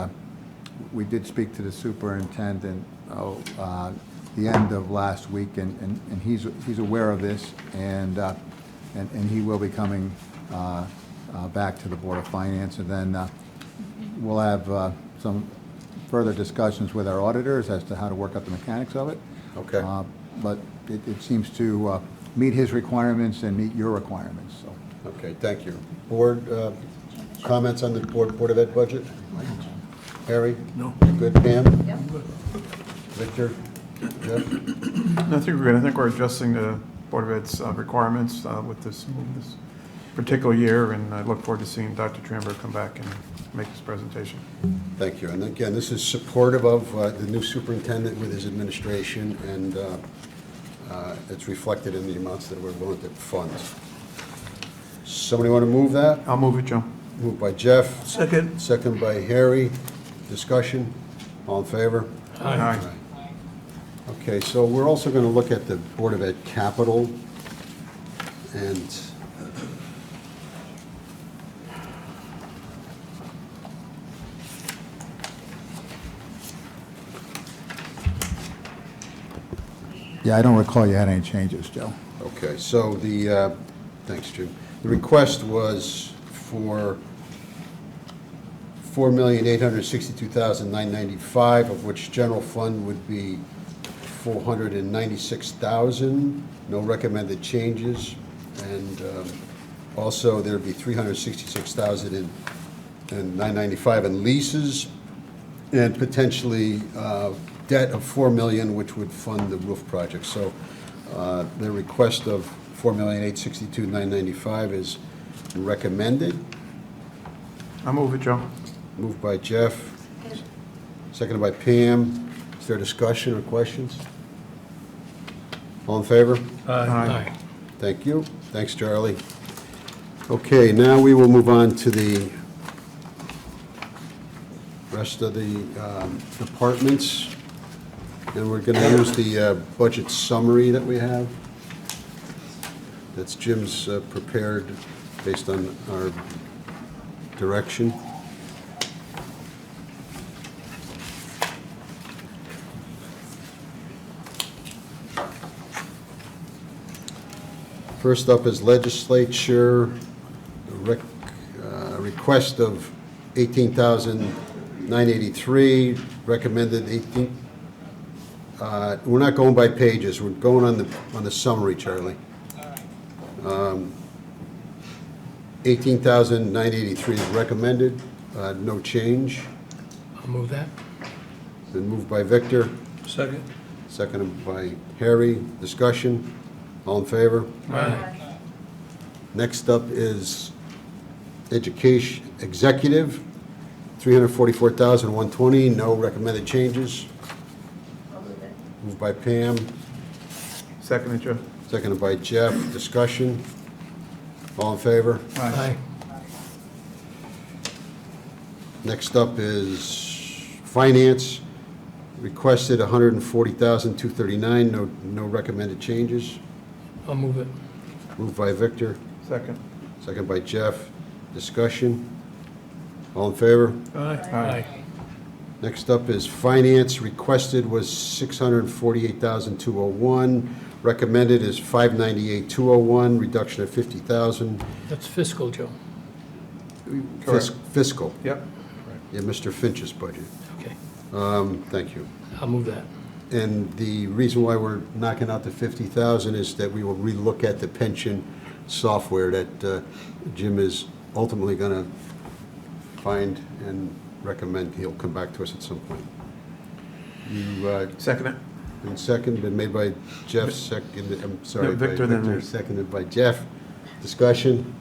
G: we did speak to the superintendent the end of last week, and he's aware of this, and he will be coming back to the Board of Finance, and then we'll have some further discussions with our auditors as to how to work out the mechanics of it.
B: Okay.
G: But it seems to meet his requirements and meet your requirements. So.
B: Okay, thank you. Board comments on the Board of Ed budget? Harry?
C: No.
B: You good, Pam?
E: Yep.
B: Victor? Jeff?
I: I think we're good. I think we're adjusting the Board of Ed's requirements with this particular year, and I look forward to seeing Dr. Tramberg come back and make this presentation.
B: Thank you. And again, this is supportive of the new superintendent with his administration, and it's reflected in the amounts that we're willing to fund. Somebody want to move that?
I: I'll move it, Joe.
B: Moved by Jeff.
C: Second.
B: Second by Harry. Discussion? All in favor?
I: Aye.
B: Okay, so we're also going to look at the Board of Ed capital, and
G: Yeah, I don't recall you had any changes, Joe.
B: okay, so thanks, Jim. The request was for $4,862,995, of which general fund would be $496,000, no recommended changes. And also, there'd be $366,995 in leases, and potentially debt of $4 million, which would fund the roof project. So the request of $4,862,995 is recommended.
I: I'll move it, Joe.
B: Moved by Jeff, seconded by Pam. Is there discussion or questions? All in favor?
F: Aye.
B: Thank you. Thanks, Charlie. Okay, now we will move on to the rest of the departments. And we're going to use the budget summary that we have. That's Jim's prepared based on our direction. First up is legislature, request of $18,983, recommended 18. We're not going by pages, we're going on the summary, Charlie. 18,983 is recommended, no change.
F: I'll move that.
B: Been moved by Victor,
C: Second?
B: seconded by Harry. Discussion, all in favor?
F: Aye.
B: Next up is education, executive, $344,120, no recommended changes. Moved by Pam,
I: Second, Joe.
B: seconded by Jeff. Discussion, all in favor?
F: Aye.
B: Next up is finance, requested $140,239, no recommended changes.
F: I'll move it.
B: Moved by Victor,
I: Second.
B: seconded by Jeff. Discussion, all in favor?
C: Aye.
B: Next up is finance, requested was $648,201, recommended is $598,201, reduction of $50,000.
F: That's fiscal, Joe.
I: Correct.
B: Fiscal,
I: Yep.
B: yeah, Mr. Finch's budget.
F: Okay.
B: Thank you.
F: I'll move that.
B: And the reason why we're knocking out the $50,000 is that we will relook at the pension software that Jim is ultimately going to find and recommend. He'll come back to us at some point. You
I: Second it.
B: been second, been made by Jeff, seconded, I'm sorry,
I: No,
B: by
I: Victor, then
B: Victor,
I: me.
B: seconded by Jeff. Discussion,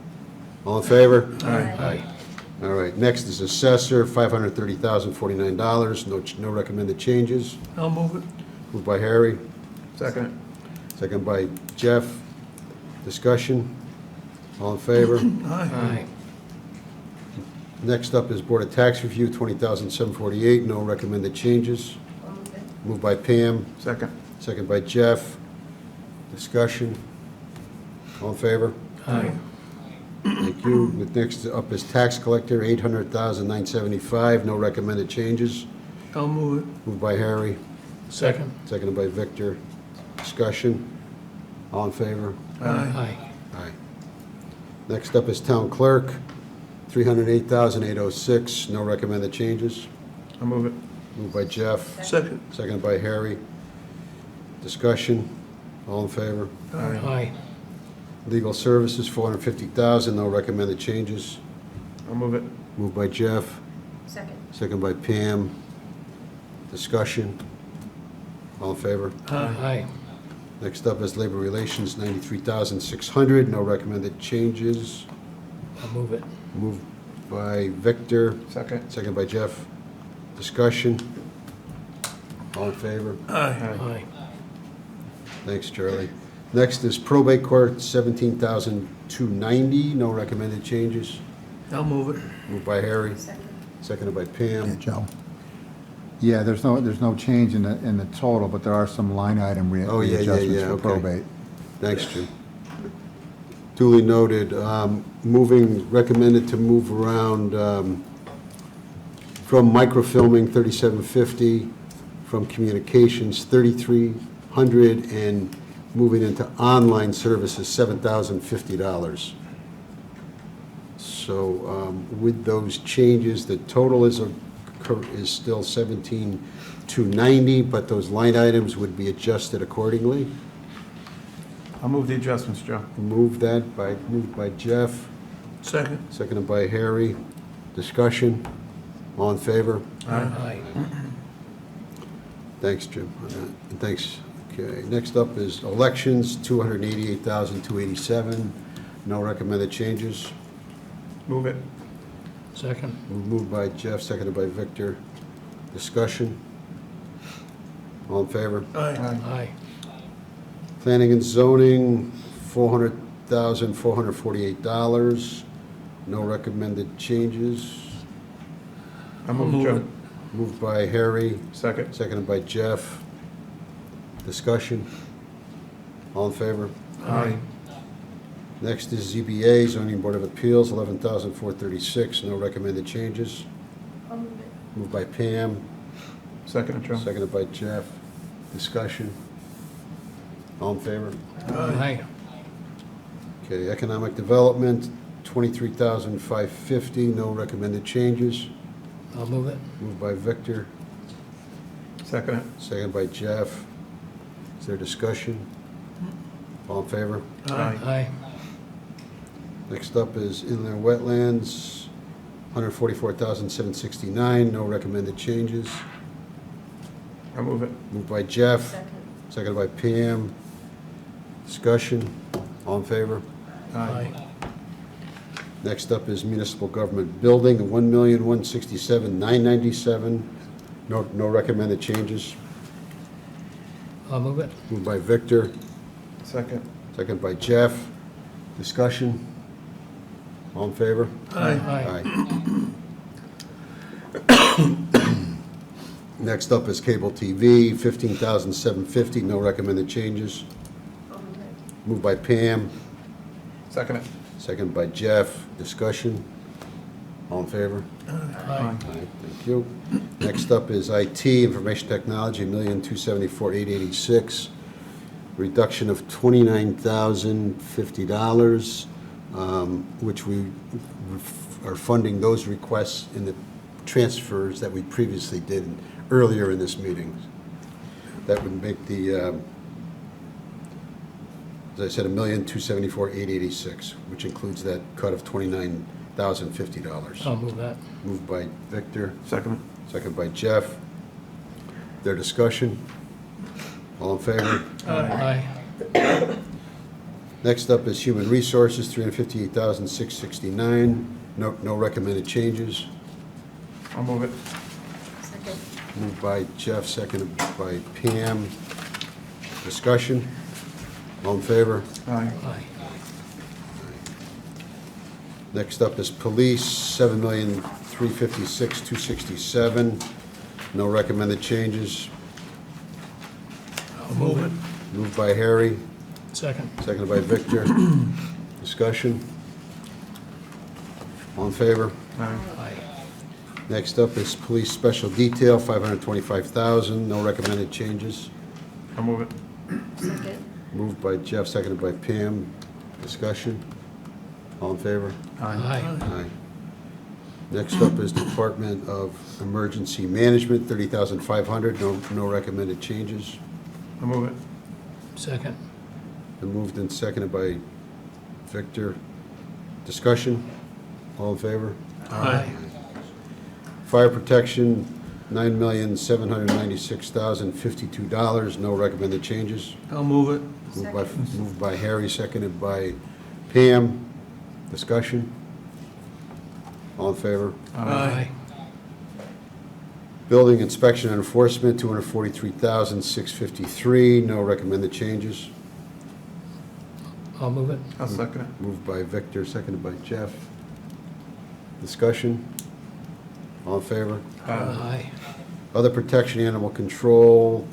B: all in favor?
F: Aye.
B: All right, next is assessor, $530,049, no recommended changes.
C: I'll move it.
B: Moved by Harry,
I: Second it.
B: second by Jeff. Discussion, all in favor?
F: Aye.
B: Next up is Board of Tax Review, $20,748, no recommended changes. Moved by Pam,
I: Second.
B: second by Jeff. Discussion, all in favor?
F: Aye.
B: Thank you. Next up is tax collector, $800,975, no recommended changes.
C: I'll move it.
B: Moved by Harry,
F: Second.
B: seconded by Victor. Discussion, all in favor?
F: Aye.
B: Aye. Next up is town clerk, $308,806, no recommended changes.
I: I'll move it.
B: Moved by Jeff,
C: Second?
B: seconded by Harry. Discussion, all in favor?
F: Aye.
B: Legal services, $450,000, no recommended changes.
I: I'll move it.
B: Moved by Jeff,
J: Second.
B: seconded by Pam. Discussion, all in favor?
F: Aye.
B: Next up is labor relations, $93,600, no recommended changes.
F: I'll move it.
B: Moved by Victor,
I: Second.
B: seconded by Jeff. Discussion, all in favor?
F: Aye.
B: Thanks, Charlie. Next is probate court, $17,290, no recommended changes.
C: I'll move it.
B: Moved by Harry,
J: Second.
B: seconded by
G: Yeah,
B: Pam.
G: Joe. Yeah, there's no change in the total, but there are some line item
B: Oh, yeah,
G: readjustments
B: yeah,
G: for
B: okay.
G: probate.
B: Thanks, Jim. Duly noted. Recommended to move around from microfilming, $3,750, from communications, $3,300, and moving into online services, $7,050. So with those changes, the total is still 290, but those line items would be adjusted accordingly.
I: I'll move the adjustments, Joe.
B: Moved by Jeff,
C: Second.
B: seconded by Harry. Discussion. All in favor?
F: Aye.
B: Thanks, Jim, on that. And thanks. Okay, next up is elections, $288,287. No recommended changes.
I: Move it.
F: Second.
B: Moved by Jeff, seconded by Victor. Discussion. All in favor?
C: Aye.
F: Aye.
B: Planning and zoning, $400,448. No recommended changes.
I: I'll move
C: Move
I: Joe.
C: it.
B: Moved by Harry,
I: Second.
B: seconded by Jeff. Discussion. All in favor?
I: Aye.
B: Next is ZBA, Zoning Board of Appeals, $11,436. No recommended changes. Moved by Pam,
I: Second, Joe.
B: seconded by Jeff. Discussion. All in favor?
F: Aye.
B: Okay, Economic Development, $23,550. No recommended changes.
F: I'll move it.
B: Moved by Victor,
I: Second.
B: seconded by Jeff. Is there discussion? All in favor?
I: Aye.
F: Aye.
B: Next up is Inland Wetlands, $144,769. No recommended changes.
I: I'll move it.
B: Moved by Jeff, seconded by Pam. Discussion. All in favor?
F: Aye.
B: Next up is Municipal Government Building, $1,167,997. No recommended changes.
F: I'll move it.
B: Moved by Victor,
I: Second.
B: seconded by Jeff. Discussion. All in favor?
F: Aye.
B: Next up is Cable TV, $15,750. No recommended changes. Moved by Pam,
I: Second.
B: seconded by Jeff. Discussion. All in favor?
F: Aye.
B: Thank you. Next up is IT, Information Technology, $1,274,886. Reduction of $29,050, which we are funding those requests in the transfers that we previously did earlier in this meeting. That would make the, as I said, $1,274,886, which includes that cut of $29,050.
F: I'll move that.
B: Moved by Victor,
I: Second.
B: second by Jeff. Their discussion? All in favor?
F: Aye.
B: Next up is Human Resources, $358,669. No recommended changes.
I: I'll move it.
B: Moved by Jeff, seconded by Pam. Discussion? All in favor?
I: Aye.
F: Aye.
B: Next up is Police, $7,356,267. No recommended changes.
C: I'll move it.
B: Moved by Harry,
F: Second.
B: seconded by Victor. Discussion? All in favor?
I: Aye.
F: Aye.
B: Next up is Police Special Detail, $525,000. No recommended changes.
I: I'll move it.
B: Moved by Jeff, seconded by Pam. Discussion? All in favor?
F: Aye.
B: Aye. Next up is Department of Emergency Management, $30,500. No recommended changes.
I: I'll move it.
F: Second.
B: Been moved and seconded by Victor. Discussion? All in favor?
C: Aye.
B: Fire Protection, $9,796,052. No recommended changes.
C: I'll move it.
B: Moved by Harry, seconded by Pam. Discussion? All in favor?
C: Aye.
B: Building Inspection and Enforcement, $243,653. No recommended changes.
F: I'll move it.
I: I'll second it.
B: Moved by Victor, seconded by Jeff. Discussion? All in favor?
F: Aye.
B: Other Protection, Animal Control,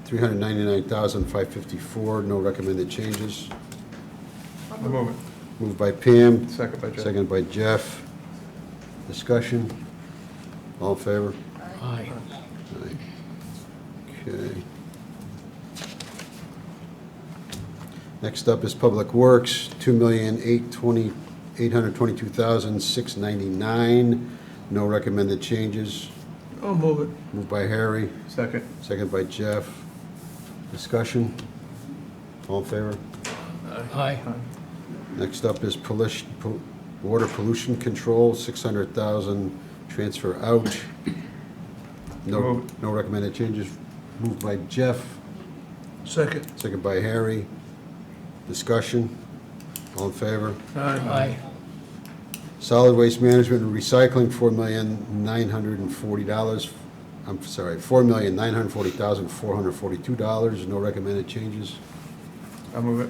B: $399,554. No recommended changes.
I: I'll move it.
B: Moved by Pam,
I: Second by Joe.
B: seconded by Jeff. Discussion? All in favor?
F: Aye.
B: Aye. Okay. Next up is Public Works, $2,822,699. No recommended changes.
C: I'll move it.
B: Moved by Harry,
I: Second.
B: second by Jeff. Discussion? All in favor?
F: Aye.
B: Next up is water pollution control, 600,000 transfer out. No
I: Moved.
B: no recommended changes. Moved by Jeff,
C: Second.
B: second by Harry. Discussion? All in favor?
F: Aye.
B: Solid waste management and recycling, $4,940. I'm sorry, $4,940,442. No recommended changes.
I: I'll move it.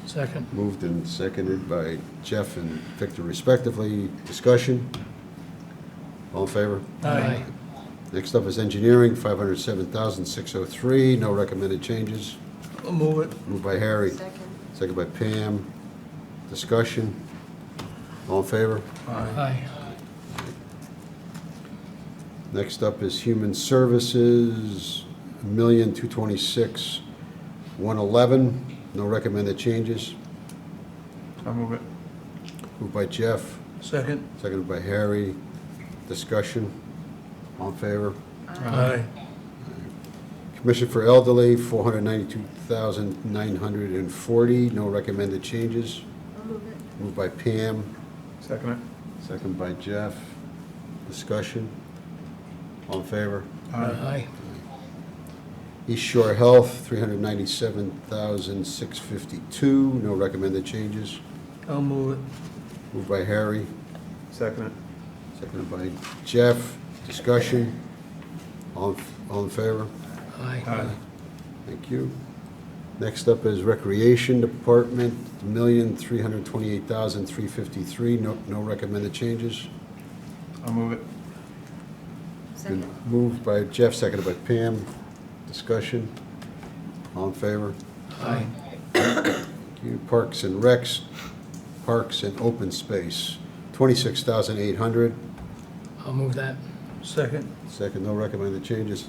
F: Second.
B: Moved and seconded by Jeff and Victor respectively. Discussion? All in favor?
F: Aye.
B: Next up is engineering, $507,603. No recommended changes.
C: I'll move it.
B: Moved by Harry. Second by Pam. Discussion? All in favor?
F: Aye.
B: Next up is human services, $1,226,111. No recommended changes.
I: I'll move it.
B: Moved by Jeff,
C: Second.
B: seconded by Harry. Discussion? All in favor?
C: Aye.
B: Commission for Elderly, $492,940. No recommended changes. Moved by Pam,
I: Second it.
B: second by Jeff. Discussion? All in favor?
F: Aye.
B: East Shore Health, $397,652. No recommended changes.
C: I'll move it.
B: Moved by Harry,
I: Second it.
B: seconded by Jeff. Discussion? All in favor?
F: Aye.
B: Thank you. Next up is Recreation Department, $1,328,353. No recommended changes.
I: I'll move it.
B: Been moved by Jeff, seconded by Pam. Discussion? All in favor?
F: Aye.
B: Thank you. Parks and Recs, Parks and Open Space, $26,800.
F: I'll move that.
C: Second.
B: Second, no recommended changes.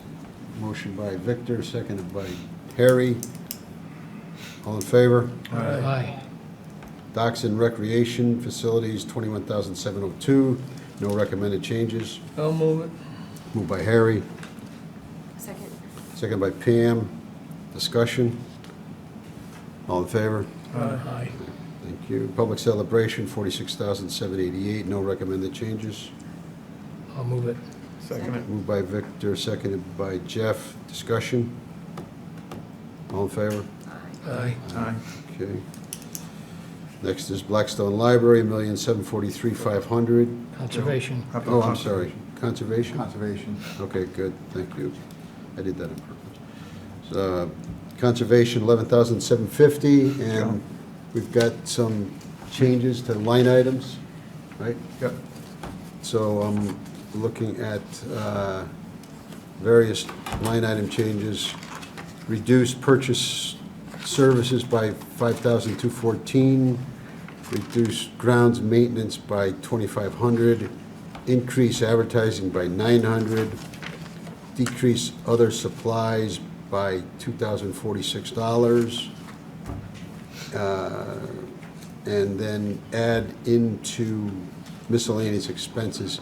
B: Motion by Victor, seconded by Harry. All in favor?
F: Aye.
B: Docks and Recreation Facilities, $21,702. No recommended changes.
C: I'll move it.
B: Moved by Harry,
J: Second.
B: seconded by Pam. Discussion? All in favor?
F: Aye.
B: Thank you. Public Celebration, $46,788. No recommended changes.
F: I'll move it.
I: Second it.
B: Moved by Victor, seconded by Jeff. Discussion? All in favor?
F: Aye.
I: Aye.
B: Okay. Next is Blackstone Library, $1,743,500.
F: Conservation.
I: How about
B: Oh, I'm sorry. Conservation?
G: Conservation.
B: Okay, good, thank you. I did that on purpose. So, Conservation, $11,750, and we've got some changes to line items, right?
I: Yep.
B: So I'm looking at various line item changes. Reduce purchase services by $5,214. Reduce grounds maintenance by $2,500. Increase advertising by $900. Decrease other supplies by $2,046. And then add into miscellaneous expenses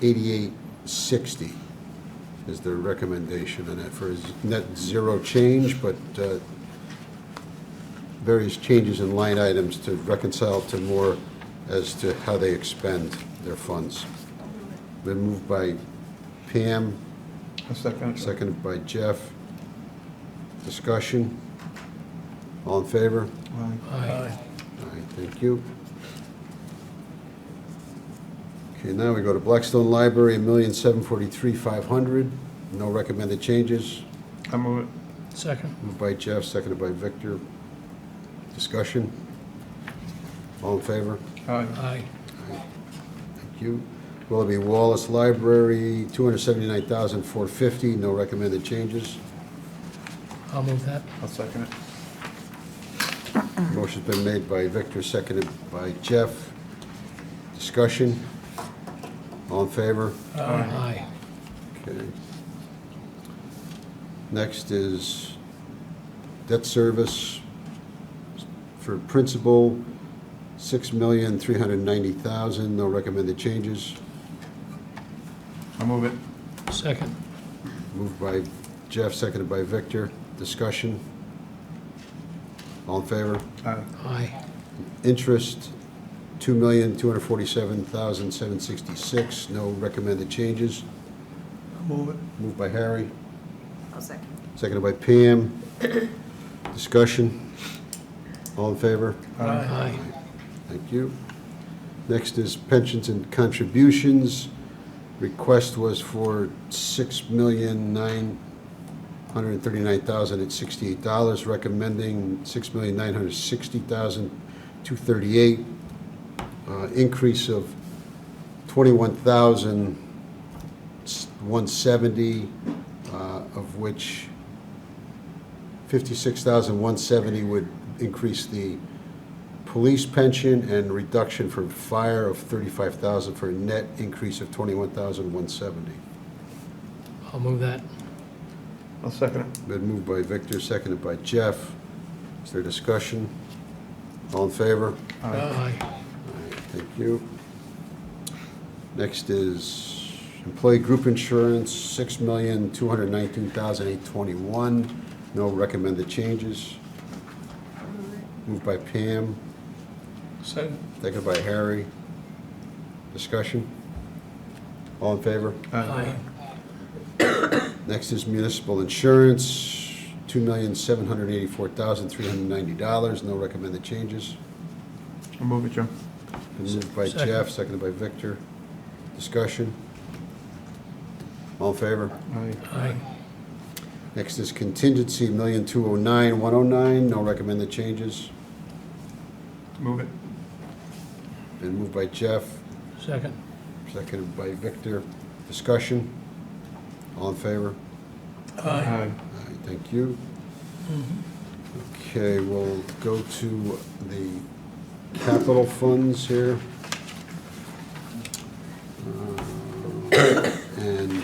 B: $88.60 is the recommendation on that for net zero change, but various changes in line items to reconcile to more as to how they expend their funds. Been moved by Pam,
I: A second it.
B: seconded by Jeff. Discussion? All in favor?
I: Aye.
F: Aye.
B: All right, thank you. Okay, now we go to Blackstone Library, $1,743,500. No recommended changes.
I: I'll move it.
F: Second.
B: Moved by Jeff, seconded by Victor. Discussion? All in favor?
I: Aye.
F: Aye.
B: Thank you. Willoughby Wallace Library, $279,450. No recommended changes.
F: I'll move that.
I: I'll second it.
B: Motion's been made by Victor, seconded by Jeff. Discussion? All in favor?
F: Aye.
B: Okay. Next is debt service for principal, $6,390,000. No recommended changes.
I: I'll move it.
F: Second.
B: Moved by Jeff, seconded by Victor. Discussion? All in favor?
F: Aye.
B: Interest, $2,247,766. No recommended changes.
C: I'll move it.
B: Moved by Harry,
J: I'll second.
B: seconded by Pam. Discussion? All in favor?
F: Aye.
B: Thank you. Next is pensions and contributions. Request was for $6,939,068, recommending $6,960,238, increase of $21,170, of which $56,170 would increase the police pension and reduction for fire of $35,000 for a net increase of $21,170.
F: I'll move that.
I: I'll second it.
B: Been moved by Victor, seconded by Jeff. Is there discussion? All in favor?
F: Aye.
B: Thank you. Next is employee group insurance, $6,219,821. No recommended changes. Moved by Pam,
C: Second.
B: seconded by Harry. Discussion? All in favor?
F: Aye.
B: Next is municipal insurance, $2,784,390. No recommended changes.
I: I'll move it, Joe.
B: Been moved by
F: Second.
B: Jeff, seconded by Victor. Discussion? All in favor?
F: Aye.
B: Next is contingency, $1,209,109. No recommended changes.
I: Move it.
B: Been moved by Jeff,
F: Second.
B: seconded by Victor. Discussion? All in favor?
C: Aye.
I: Aye.
B: All right, thank you. Okay, we'll go to the capital funds here. And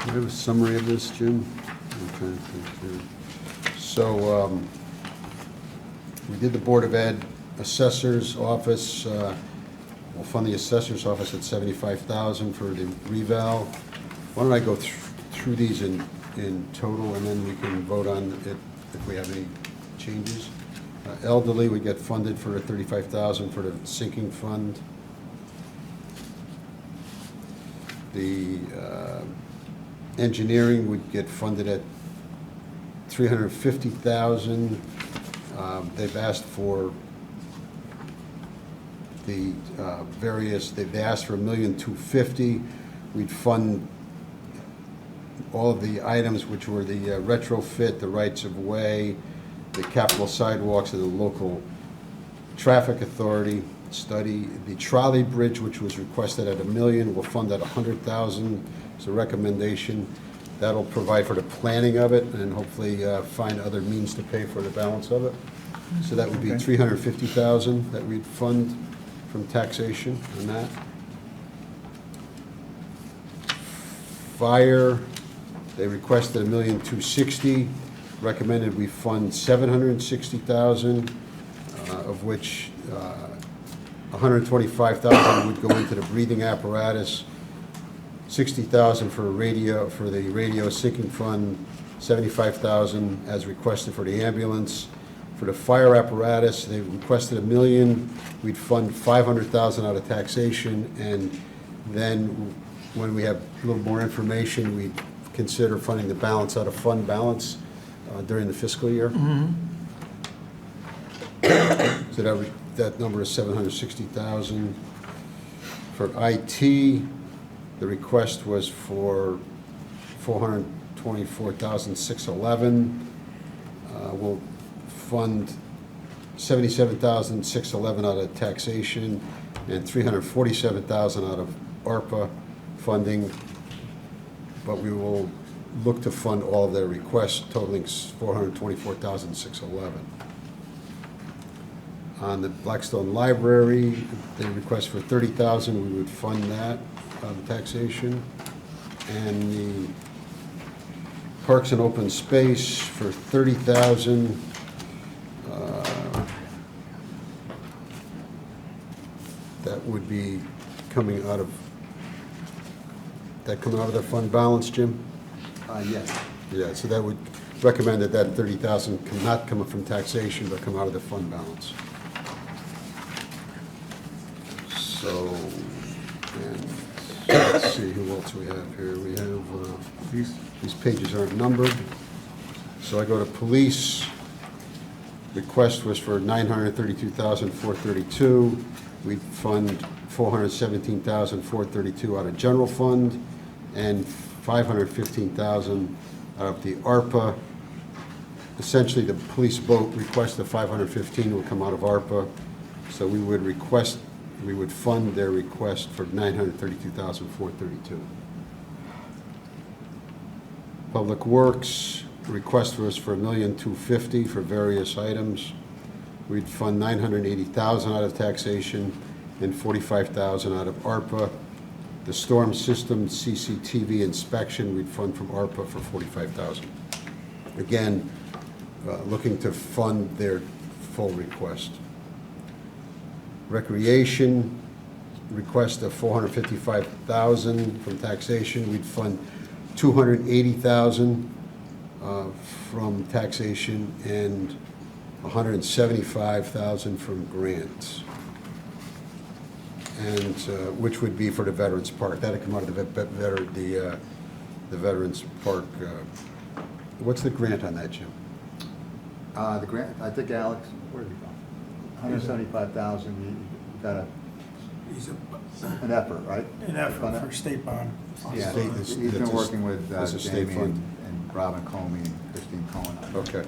B: do you have a summary of this, Jim? I'm trying to think here. So, we did the Board of Ed Assessor's Office. We'll fund the Assessor's Office at $75,000 for the reval. Why don't I go through these in total, and then we can vote on it if we have any changes. Elderly, we get funded for $35,000 for the sinking fund. The engineering would get funded at $350,000. They've asked for the they've asked for $1,250,000. We'd fund all of the items which were the retrofit, the rights of way, the capital sidewalks, and the local traffic authority study. The trolley bridge, which was requested at $1 million, we'll fund at $100,000. It's a recommendation. That'll provide for the planning of it and hopefully find other means to pay for the balance of it. So that would be
I: Okay.
B: $350,000 that we'd fund from taxation on that. Fire, they requested $1,260,000. Recommended we fund $760,000, of which $125,000 would go into the breathing apparatus, $60,000 for the radio sinking fund, $75,000 as requested for the ambulance. For the fire apparatus, they requested $1 million. We'd fund $500,000 out of taxation, and then when we have a little more information, we'd consider funding the balance out of fund balance during the fiscal year. So that number is $760,000. For IT, the request was for $424,611. We'll fund $77,611 out of taxation and $347,000 out of ARPA funding, but we will look to fund all of their requests totaling $424,611. On the Blackstone Library, they request for $30,000, we would fund that out of taxation. And the Parks and Open Space for $30,000. That would be coming out of the fund balance, Jim?
G: Yes.
B: Yeah, so that would recommend that that 30,000 not come from taxation, but come out of the fund balance. So, and let's see, who else we have here? We have, these pages aren't numbered. So I go to police. Request was for $932,432. We'd fund $417,432 out of general fund and $515,000 out of the ARPA. Essentially, the police boat request of $515 will come out of ARPA. So we would fund their request for $932,432. Public Works, request was for $1,250,000 for various items. We'd fund $980,000 out of taxation and $45,000 out of ARPA. The storm system CCTV inspection, we'd fund from ARPA for $45,000. Again, looking to fund their full request. Recreation, request of $455,000 from taxation. We'd fund $280,000 from taxation and $175,000 from grants, and which would be for the Veterans Park. That'd come out of the Veterans Park. What's the grant on that, Jim?
G: The grant, I think Alex, where did he go? 175,000, you got an effort, right?
J: An effort for state bond.
G: Yeah,
B: State-
G: he's been working with
B: that's a state
G: Jamie
B: fund.
G: and Robin Comey and Christine Cohen.
B: Okay.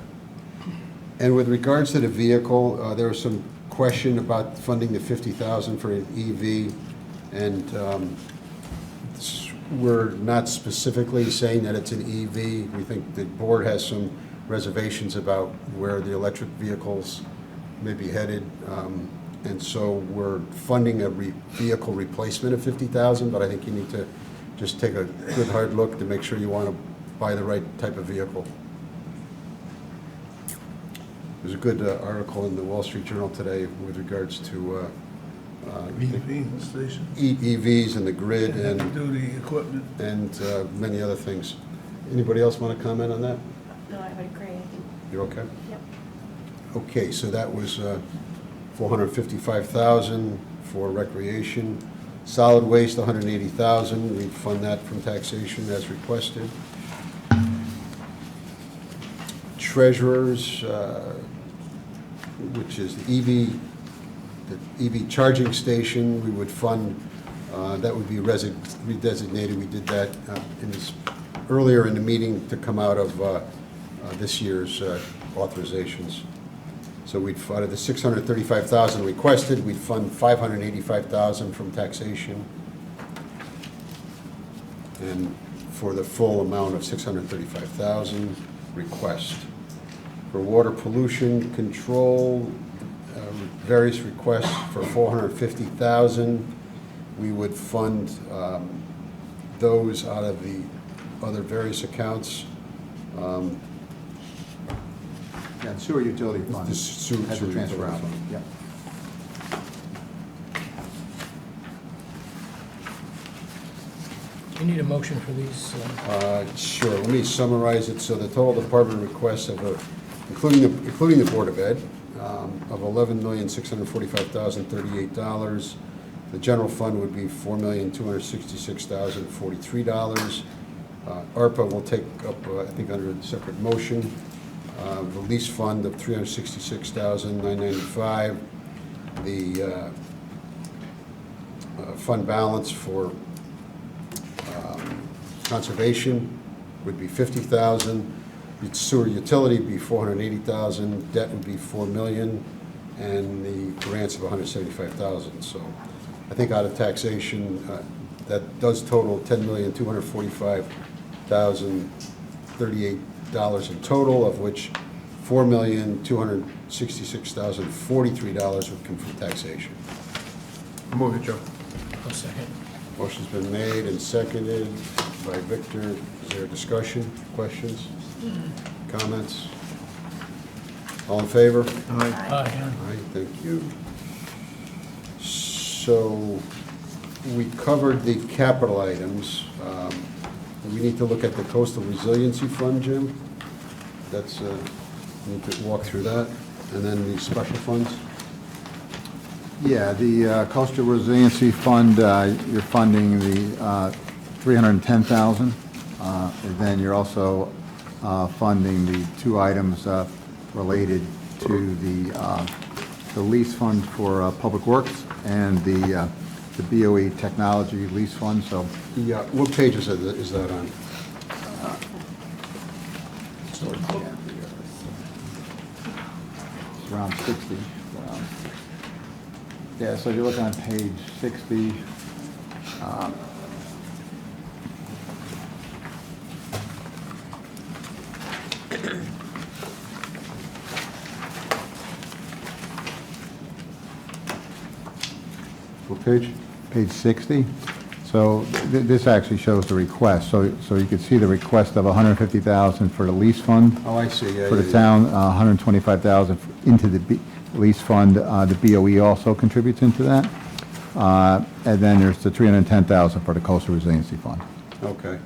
B: And with regards to the vehicle, there was some question about funding the $50,000 for an EV, and we're not specifically saying that it's an EV. We think the board has some reservations about where the electric vehicles may be headed, and so we're funding a vehicle replacement of $50,000, but I think you need to just take a good hard look to make sure you want to buy the right type of vehicle. There's a good article in the Wall Street Journal today with regards to
C: EV station,
B: EVs and the grid and
C: heavy-duty equipment.
B: many other things. Anybody else want to comment on that?
E: No, I would agree.
B: You're okay?
E: Yep.
B: Okay, so that was $455,000 for recreation. Solid waste, $180,000. We fund that from taxation as requested. Treasurers, which is the EV charging station, we would fund, that would be redesignated. We did that earlier in the meeting to come out of this year's authorizations. So we'd, out of the $635,000 requested, we'd fund $585,000 from taxation, and for the full amount of $635,000 request. For water pollution control, various requests for $450,000. We would fund those out of the other various accounts.
G: Yeah, sewer utility fund.
B: The sewer
G: Has a transfer
B: utility
G: out.
B: fund.
G: Yeah.
F: Do you need a motion for these?
B: Sure, let me summarize it. So the total department requests of, including the Board of Ed, of $11,645,038. The general fund would be $4,266,043. ARPA will take up, I think, under a separate motion. The lease fund of $366,995. The fund balance for conservation would be $50,000. Sewer utility would be $480,000. Debt would be $4 million, and the grants of $175,000. So I think out of taxation, that does total $10,245,038 in total, of which $4,266,043 would come from taxation.
I: I'll move it, Joe.
F: I'll second.
B: Motion's been made and seconded by Victor. Is there discussion, questions, comments? All in favor?
I: Aye.
F: Aye.
B: All right, thank you. So we covered the capital items. We need to look at the coastal resiliency fund, Jim. That's, we need to walk through that. And then the special funds.
G: Yeah, the Coastal Resiliency Fund, you're funding the $310,000. And then you're also funding the two items related to the lease fund for Public Works and the BOE Technology Lease Fund, so.
B: Yeah, what page is that on?
G: It's around 60. Yeah, so you're looking on page 60.
B: What page?
G: Page 60. So this actually shows the request. So you can see the request of $150,000 for the lease fund.
B: Oh, I see, yeah.
G: For the town, $125,000 into the lease fund. The BOE also contributes into that. And then there's the $310,000 for the Coastal Resiliency Fund.
B: Okay.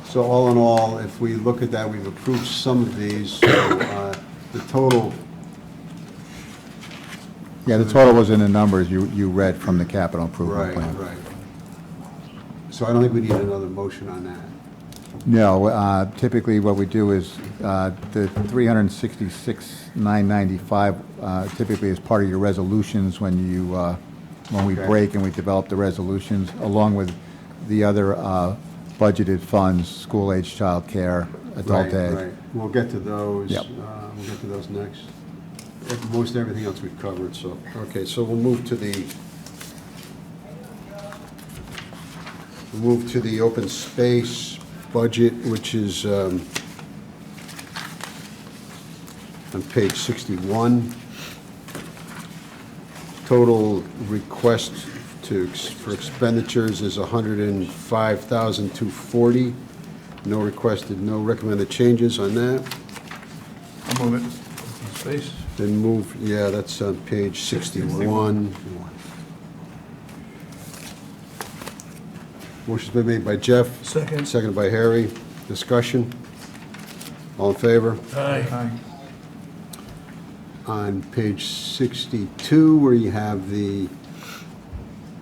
B: So all in all, if we look at that, we've approved some of these. So, the total,
G: Yeah, the total was in the numbers you read from the capital improvement
B: right,
G: plan.
B: right. So I don't think we need another motion on that.
G: No, typically what we do is the 366,995 typically is part of your resolutions when we
B: Okay.
G: break and we develop the resolutions, along with the other budgeted funds, school age child care, adult
B: Right,
G: ed.
B: right. We'll get to those.
G: Yep.
B: We'll get to those next. Most everything else we've covered, so, okay, so we'll move to the open space budget, which is on page 61. Total request for expenditures is $105,240. No requested, no recommended changes on that.
I: I'll move it.
C: Space.
B: Then move, yeah, that's on page 61. Motion's been made by Jeff.
C: Second.
B: Seconded by Harry. Discussion? All in favor?
C: Aye.
I: Aye.
B: On page 62, where you have the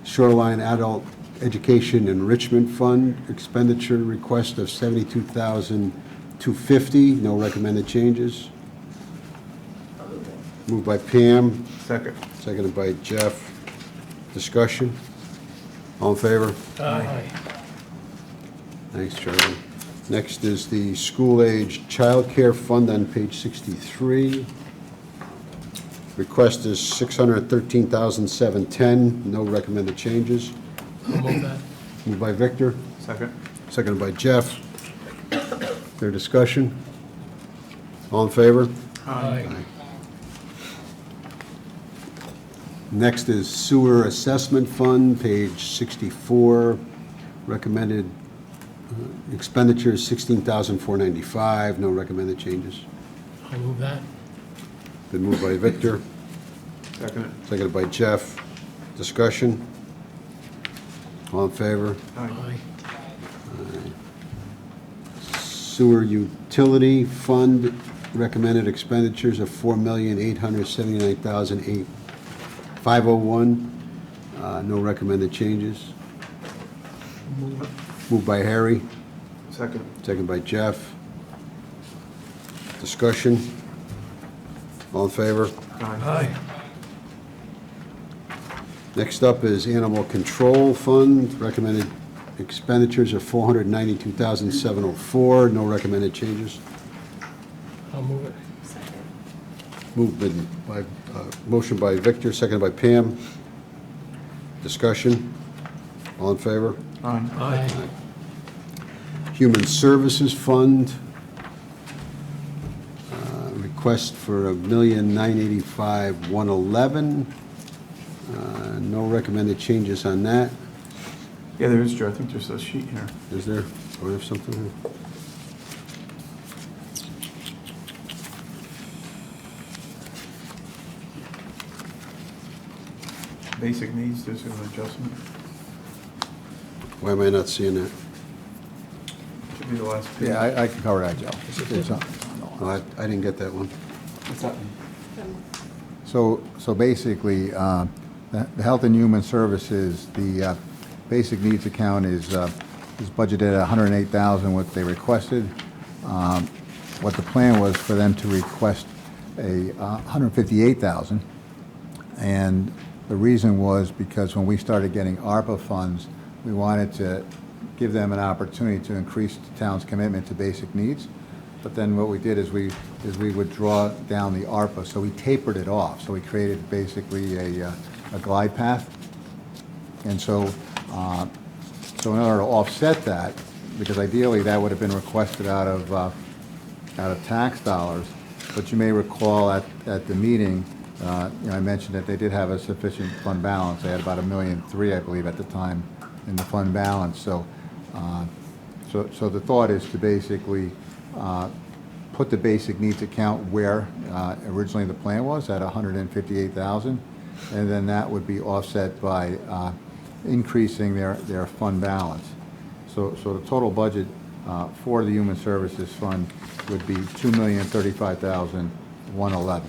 B: Shoreline Adult Education Enrichment Fund expenditure request of $72,250. No recommended changes. Moved by Pam,
I: Second.
B: seconded by Jeff. Discussion? All in favor?
F: Aye.
B: Thanks, Charlie. Next is the school-age child care fund on page 63. Request is $613,710. No recommended changes.
F: I'll move that.
B: Moved by Victor,
I: Second.
B: seconded by Jeff. Their discussion? All in favor?
F: Aye.
B: Next is sewer assessment fund, page 64. Recommended expenditures $16,495. No recommended changes.
F: I'll move that.
B: Been moved by Victor,
I: Second.
B: seconded by Jeff. Discussion? All in favor?
F: Aye.
B: Sewer utility fund, recommended expenditures of $4,879,501. No recommended changes. Moved by Harry,
I: Second.
B: seconded by Jeff. Discussion? All in favor?
C: Aye.
B: Next up is Animal Control Fund, recommended expenditures of $492,704. No recommended changes.
F: I'll move it.
B: Motion by Victor, seconded by Pam. Discussion? All in favor?
I: Aye.
F: Aye.
B: Human Services Fund, request for $1,985,111. No recommended changes on that.
I: Yeah, there is, Joe. I think there's a sheet here.
B: Is there? Do I have something here?
I: Basic needs, there's an adjustment.
B: Why am I not seeing that?
I: Should be the last page.
G: Yeah, I can cover that, Joe. It's on-
B: Oh, I didn't get that one.
G: So basically, the Health and Human Services, the basic needs account is budgeted at $108,000, what they requested. What the plan was for them to request a $158,000. And the reason was because when we started getting ARPA funds, we wanted to give them an opportunity to increase the town's commitment to basic needs. But then what we did is we would draw down the ARPA, so we tapered it off. So we created basically a glide path. And so in order to offset that, because ideally that would have been requested out of tax dollars, but you may recall at the meeting, I mentioned that they did have a sufficient fund balance. They had about $1.3 million, I believe, at the time in the fund balance. So the thought is to basically put the basic needs account where originally the plan was, at $158,000, and then that would be offset by increasing their fund balance. So the total budget for the Human Services Fund would be $2,035,111.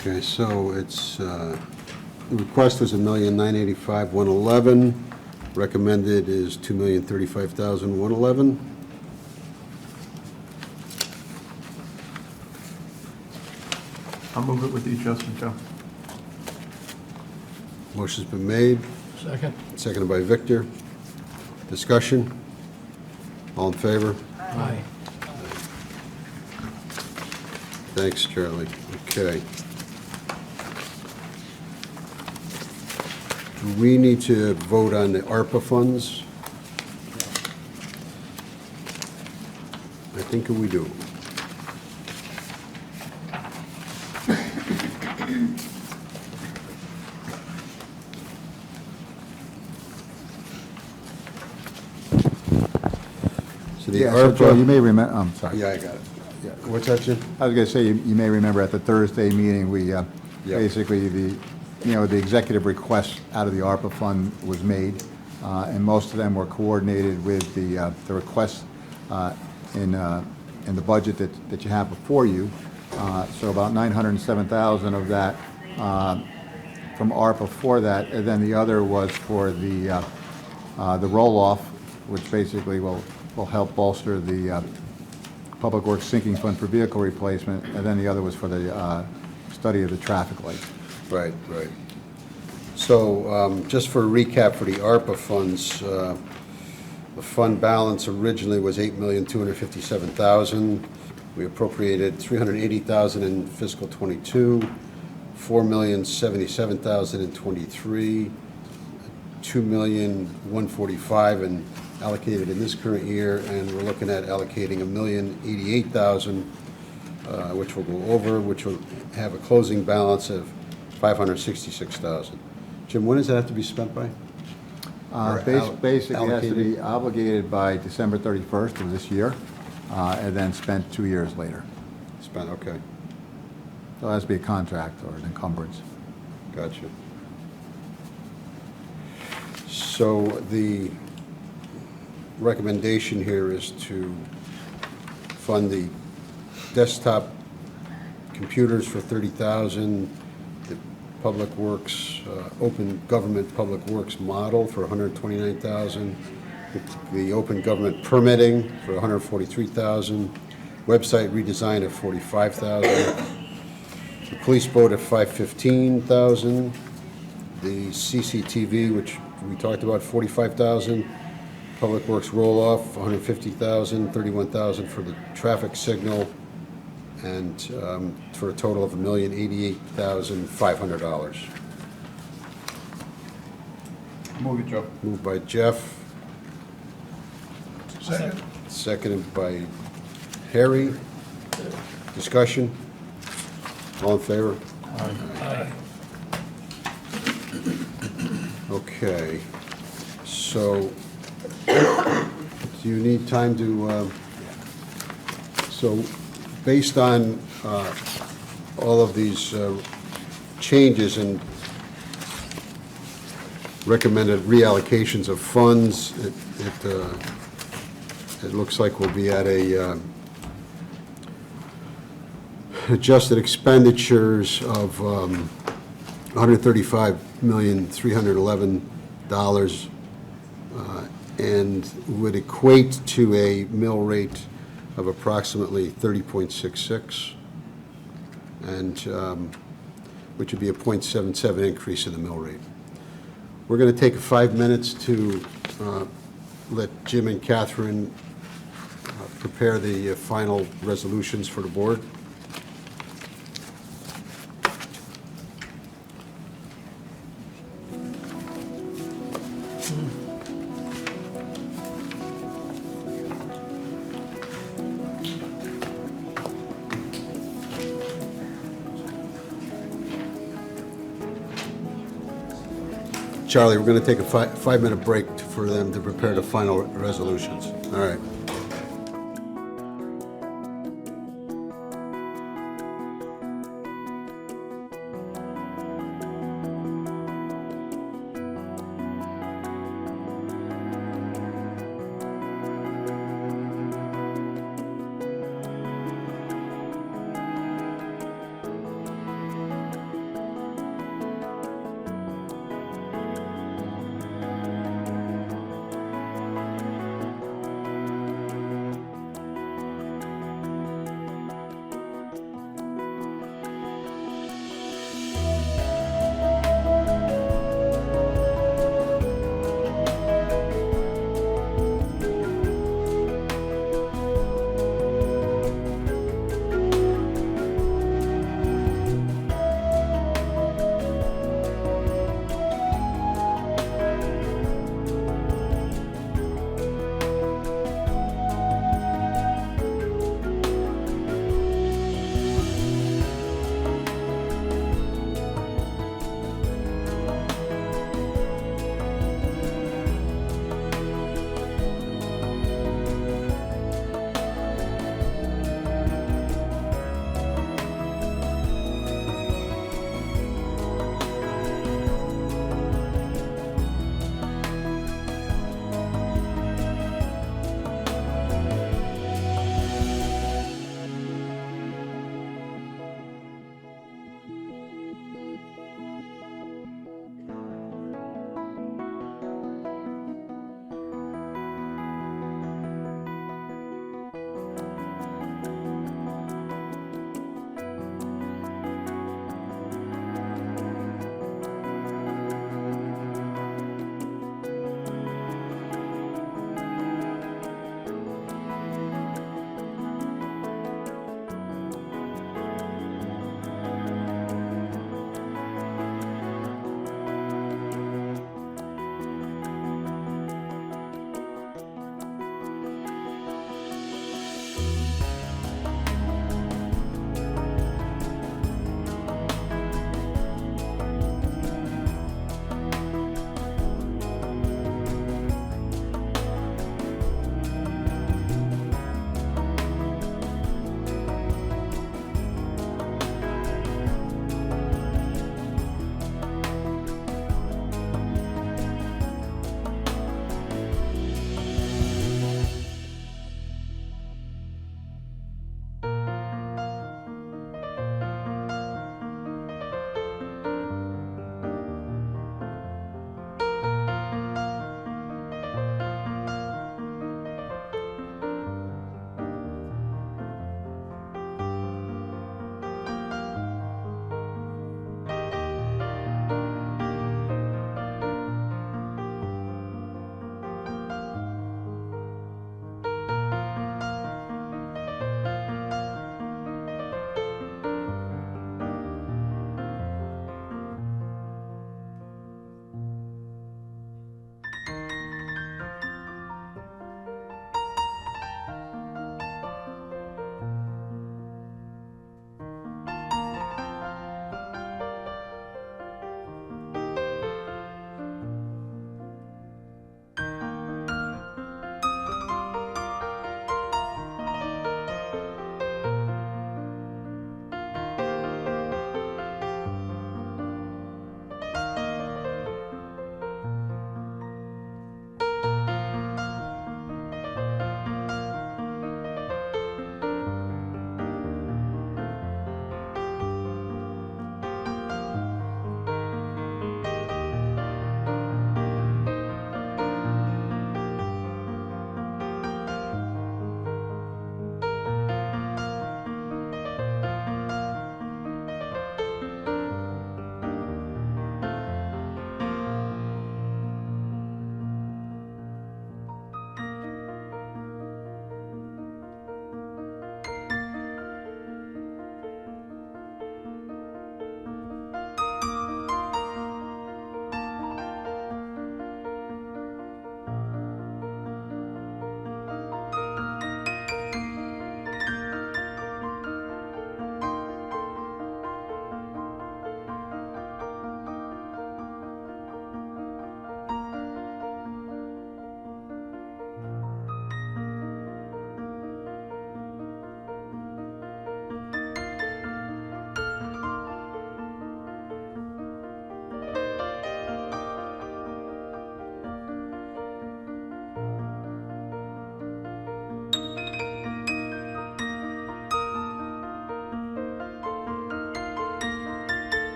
B: Okay, so it's, the request was $1,985,111. Recommended is $2,035,111.
I: I'll move it with the adjustment, Joe.
B: Motion's been made,
F: Second?
B: seconded by Victor. Discussion? All in favor?
F: Aye.
B: Thanks, Charlie. Okay. Do we need to vote on the ARPA funds? I think we do. So the
G: Yeah, so Joe, you
B: ARPA,
G: may remember, I'm sorry.
B: yeah, I got it. What's that, Jim?
G: I was going to say, you may remember at the Thursday meeting, we, basically, the executive request out of the ARPA fund was made, and most of them were coordinated with the requests in the budget that you have before you. So about $907,000 of that from ARPA for that, and then the other was for the roll-off, which basically will help bolster the Public Works Sinking Fund for vehicle replacement, and then the other was for the study of the traffic light.
B: Right, right. So, just for a recap for the ARPA funds, the fund balance originally was $8,257,000. We appropriated $380,000 in fiscal '22, $4,077,000 in '23, $2,145,000 and allocated in this current year, and we're looking at allocating $1,088,000, which we'll go over, which will have a closing balance of $566,000. Jim, when does that have to be spent by? Or
G: Basically, it has to
B: allocated?
G: be obligated by December 31st of this year, and then spent 2 years later.
B: Spent, okay,
G: So it has to be a contract or an encumbrance.
B: gotcha. So the recommendation here is to fund the desktop computers for $30,000, the Public Works, Open Government Public Works model for $129,000, the Open Government permitting for $143,000, website redesign of $45,000, the police boat at $515,000, the CCTV, which we talked about, $45,000, Public Works roll-off, $150,000, $31,000 for the traffic signal, and for a total of $1,088,500.
I: Move it, Joe.
B: Moved by Jeff,
C: Second?
B: seconded by Harry. Discussion? All in favor?
F: Aye.
B: Okay. So, do you need time to, so, based on all of these changes and recommended reallocations of funds, it looks like we'll be at a adjusted expenditures of $135,311, and would equate to a mill rate of approximately 30.66, and which would be a 0.77 increase in the mill rate. We're going to take 5 minutes to let Jim and Catherine prepare the final resolutions for the board. Charlie, we're going to take a 5-minute break for them to prepare the final resolutions. All right.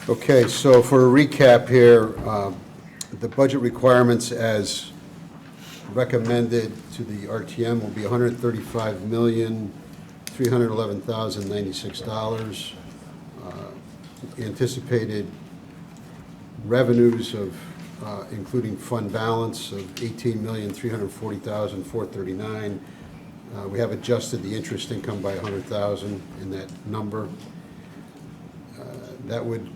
B: Okay, so for a recap here, the budget requirements as recommended to the RTM will be $135,311,096. Anticipated revenues of, including fund balance of $18,340,439. We have adjusted the interest income by $100,000 in that number. That would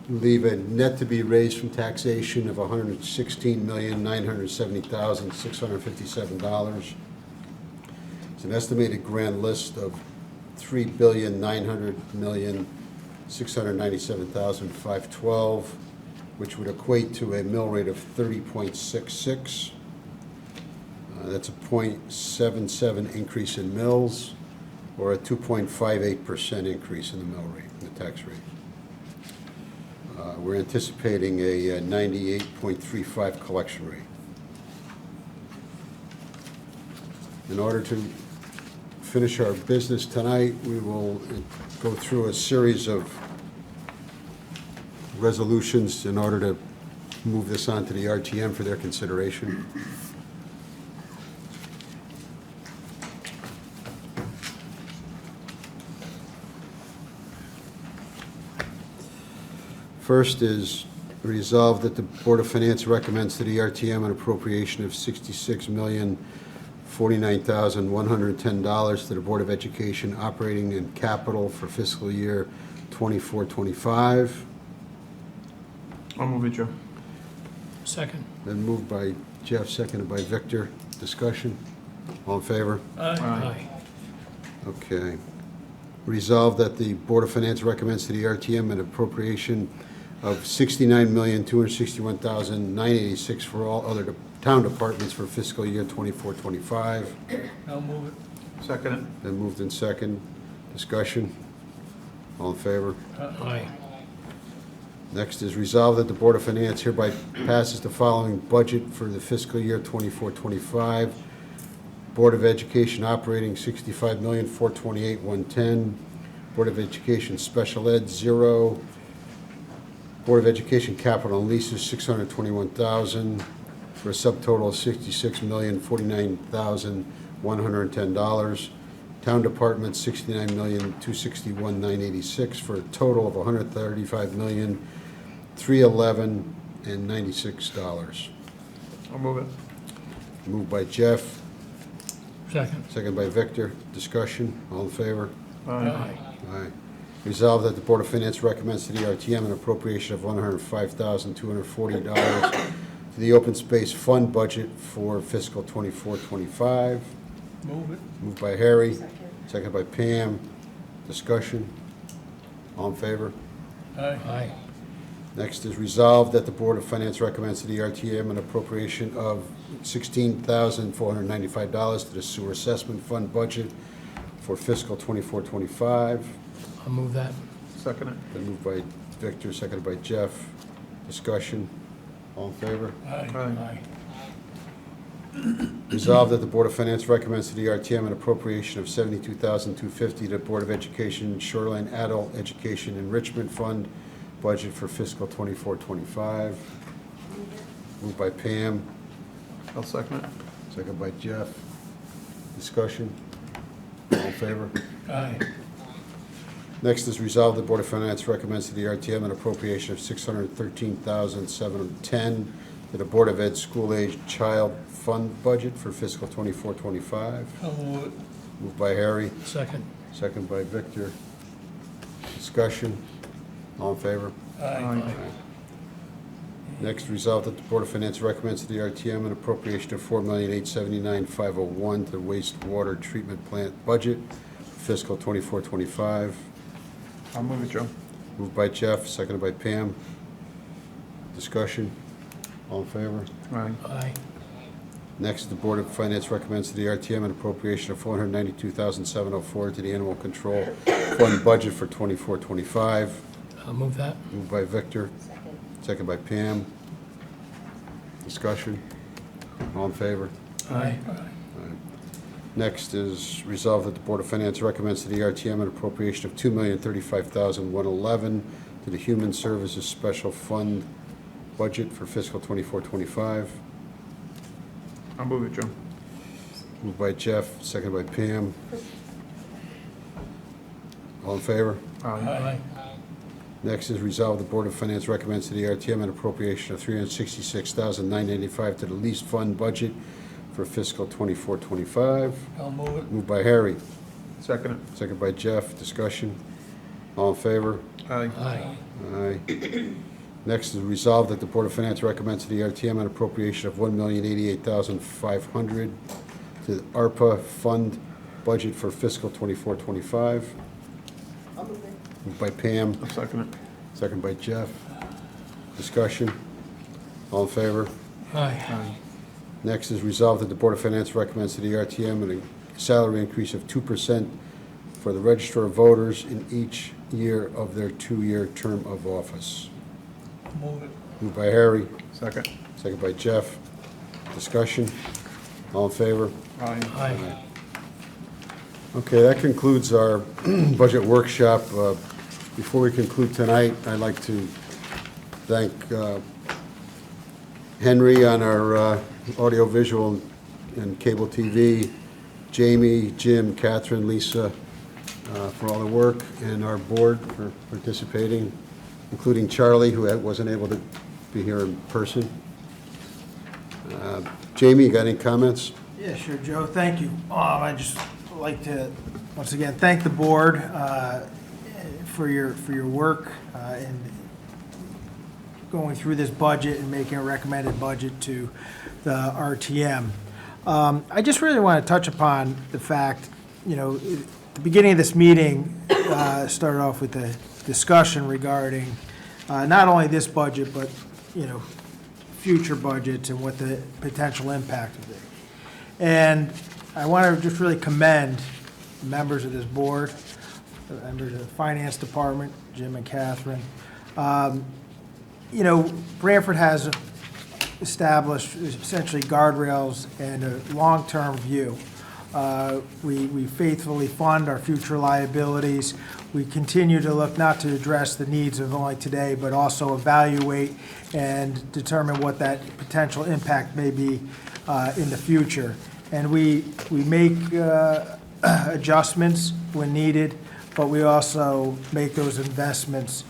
B: leave a net to be raised from taxation of $116,970,657. It's an estimated grand list of $3,900,697,512, which would equate to a mill rate of 30.66. That's a 0.77 increase in mills, or a 2.58% increase in the mill rate, the tax rate. We're anticipating a 98.35 collection rate. In order to finish our business tonight, we will go through a series of resolutions in order to move this on to the RTM for their consideration. First is resolved that the Board of Finance recommends to the RTM an appropriation of $66,049,110 to the Board of Education operating and capital for fiscal year 24-25.
I: I'll move it, Joe.
F: Second.
B: Then moved by Jeff, seconded by Victor. Discussion? All in favor?
F: Aye.
B: Okay. Resolved that the Board of Finance recommends to the RTM an appropriation of $69,261,986 for all other town departments for fiscal year 24-25.
C: I'll move it.
I: Second it.
B: Then moved in second. Discussion? All in favor?
F: Aye.
B: Next is resolved that the Board of Finance hereby passes the following budget for the fiscal year 24-25. Board of Education operating $65,428,110. Board of Education Special Ed, 0. Board of Education Capital and Leases, $621,000, for a subtotal of $66,049,110. Town Department, $69,261,986, for a total of $135,311,96.
I: I'll move it.
B: Moved by Jeff,
F: Second.
B: second by Victor. Discussion, all in favor?
F: Aye.
B: Aye. Resolved that the Board of Finance recommends to the RTM an appropriation of $105,240 to the Open Space Fund budget for fiscal 24-25.
C: Move it.
B: Moved by Harry, second by Pam. Discussion, all in favor?
F: Aye.
B: Next is resolved that the Board of Finance recommends to the RTM an appropriation of $16,495 to the Sewer Assessment Fund budget for fiscal 24-25.
F: I'll move that.
I: Second it.
B: Been moved by Victor, seconded by Jeff. Discussion, all in favor?
F: Aye.
B: Resolved that the Board of Finance recommends to the RTM an appropriation of $72,250 to the Board of Education Shoreline Adult Education Enrichment Fund budget for fiscal 24-25. Moved by Pam,
I: I'll second it.
B: seconded by Jeff. Discussion, all in favor?
F: Aye.
B: Next is resolved, the Board of Finance recommends to the RTM an appropriation of $613,710 to the Board of Ed School Age Child Fund budget for fiscal 24-25.
C: I'll move it.
B: Moved by Harry,
F: Second.
B: second by Victor. Discussion, all in favor?
C: Aye.
B: Next, resolved that the Board of Finance recommends to the RTM an appropriation of $4,879,501 to the wastewater treatment plant budget for fiscal 24-25.
I: I'll move it, Joe.
B: Moved by Jeff, seconded by Pam. Discussion, all in favor?
I: Aye.
F: Aye.
B: Next, the Board of Finance recommends to the RTM an appropriation of $492,704 to the Animal Control Fund budget for 24-25.
F: I'll move that.
B: Moved by Victor, second by Pam. Discussion, all in favor?
F: Aye.
B: Next is resolved that the Board of Finance recommends to the RTM an appropriation of $2,035,111 to the Human Services Special Fund budget for fiscal 24-25.
I: I'll move it, Joe.
B: Moved by Jeff, seconded by Pam. All in favor?
F: Aye.
B: Next is resolved, the Board of Finance recommends to the RTM an appropriation of $366,985 to the lease fund budget for fiscal 24-25.
C: I'll move it.
B: Moved by Harry,
I: Second it.
B: seconded by Jeff. Discussion. All in favor?
I: Aye.
F: Aye.
B: Aye. Next is resolved that the Board of Finance recommends to the RTM an appropriation of $1,088,500 to the ARPA fund budget for fiscal 24-25. Moved by Pam,
I: I'll second it.
B: second by Jeff. Discussion. All in favor?
F: Aye.
B: Next is resolved that the Board of Finance recommends to the RTM a salary increase of 2% for the Register of Voters in each year of their 2-year term of office.
C: Move it.
B: Moved by Harry,
I: Second.
B: second by Jeff. Discussion. All in favor?
I: Aye.
F: Aye.
B: Okay, that concludes our budget workshop. Before we conclude tonight, I'd like to thank Henry on our audiovisual and cable TV, Jamie, Jim, Catherine, Lisa, for all the work, and our board for participating, including Charlie, who wasn't able to be here in person. Jamie, you got any comments?
J: Yeah, sure, Joe, thank you. I just like to, once again, thank the board for your work in going through this budget and making a recommended budget to the RTM. I just really want to touch upon the fact, at the beginning of this meeting, started off with a discussion regarding not only this budget, but, future budgets and what the potential impact will be. And I want to just really commend the members of this board, the members of the finance department, Jim and Catherine. Branford has established essentially guardrails and a long-term view. We faithfully fund our future liabilities. We continue to look not to address the needs of only today, but also evaluate and determine what that potential impact may be in the future. And we make adjustments when needed, but we also make those investments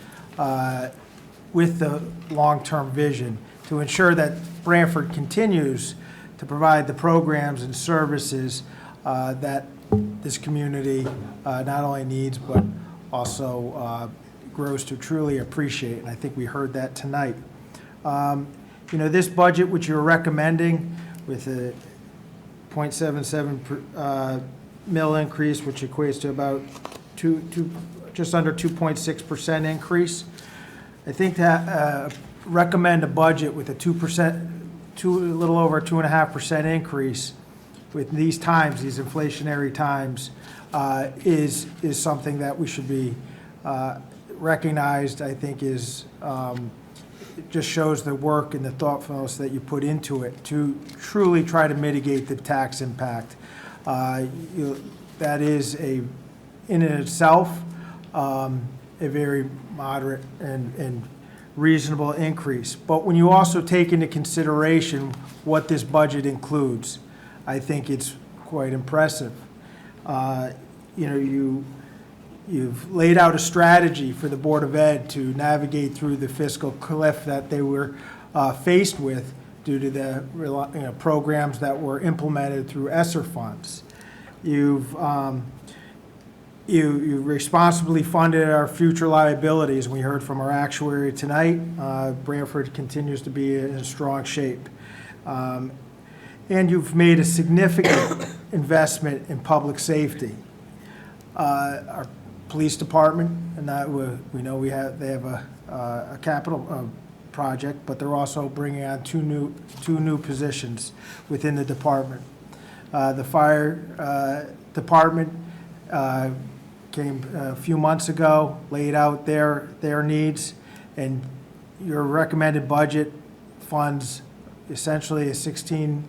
J: with the long-term vision to ensure that Branford continues to provide the programs and services that this community not only needs, but also grows to truly appreciate. And I think we heard that tonight. This budget, which you're recommending with a 0.77 mil increase, which equates to about just under 2.6% increase. I think that recommend a budget with a 2%, a little over 2.5% increase with these times, these inflationary times, is something that we should be recognized. I think is it just shows the work and the thoughtfulness that you put into it to truly try to mitigate the tax impact. That is in itself a very moderate and reasonable increase. But when you also take into consideration what this budget includes, I think it's quite impressive. You've laid out a strategy for the Board of Ed to navigate through the fiscal cliff that they were faced with due to the programs that were implemented through ESSER funds. You responsibly funded our future liabilities. We heard from our actuary tonight. Branford continues to be in strong shape. And you've made a significant investment in public safety. Our police department, and we know they have a capital project, but they're also bringing on two new positions within the department. The fire department came a few months ago, laid out their needs, and your recommended budget funds essentially a 16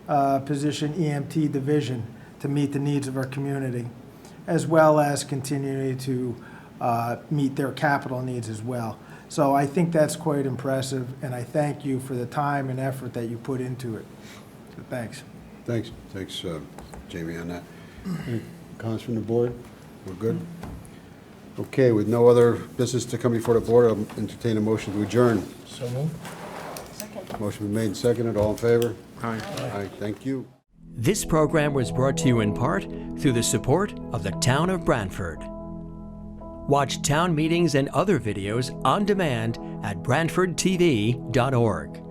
J: position EMT division to meet the needs of our community, as well as continuing to meet their capital needs as well. So I think that's quite impressive, and I thank you for the time and effort that you put into it. So thanks.
B: Thanks, Jamie, on that. Any comments from the board? We're good? Okay, with no other business to come before the board, I'll entertain a motion to adjourn.
F: So moved.
B: Motion been made and seconded, all in favor?
I: Aye.
B: Aye, thank you.
A: This program was brought to you in part through the support of the Town of Branford. Watch town meetings and other videos on demand at BranfordTV.org.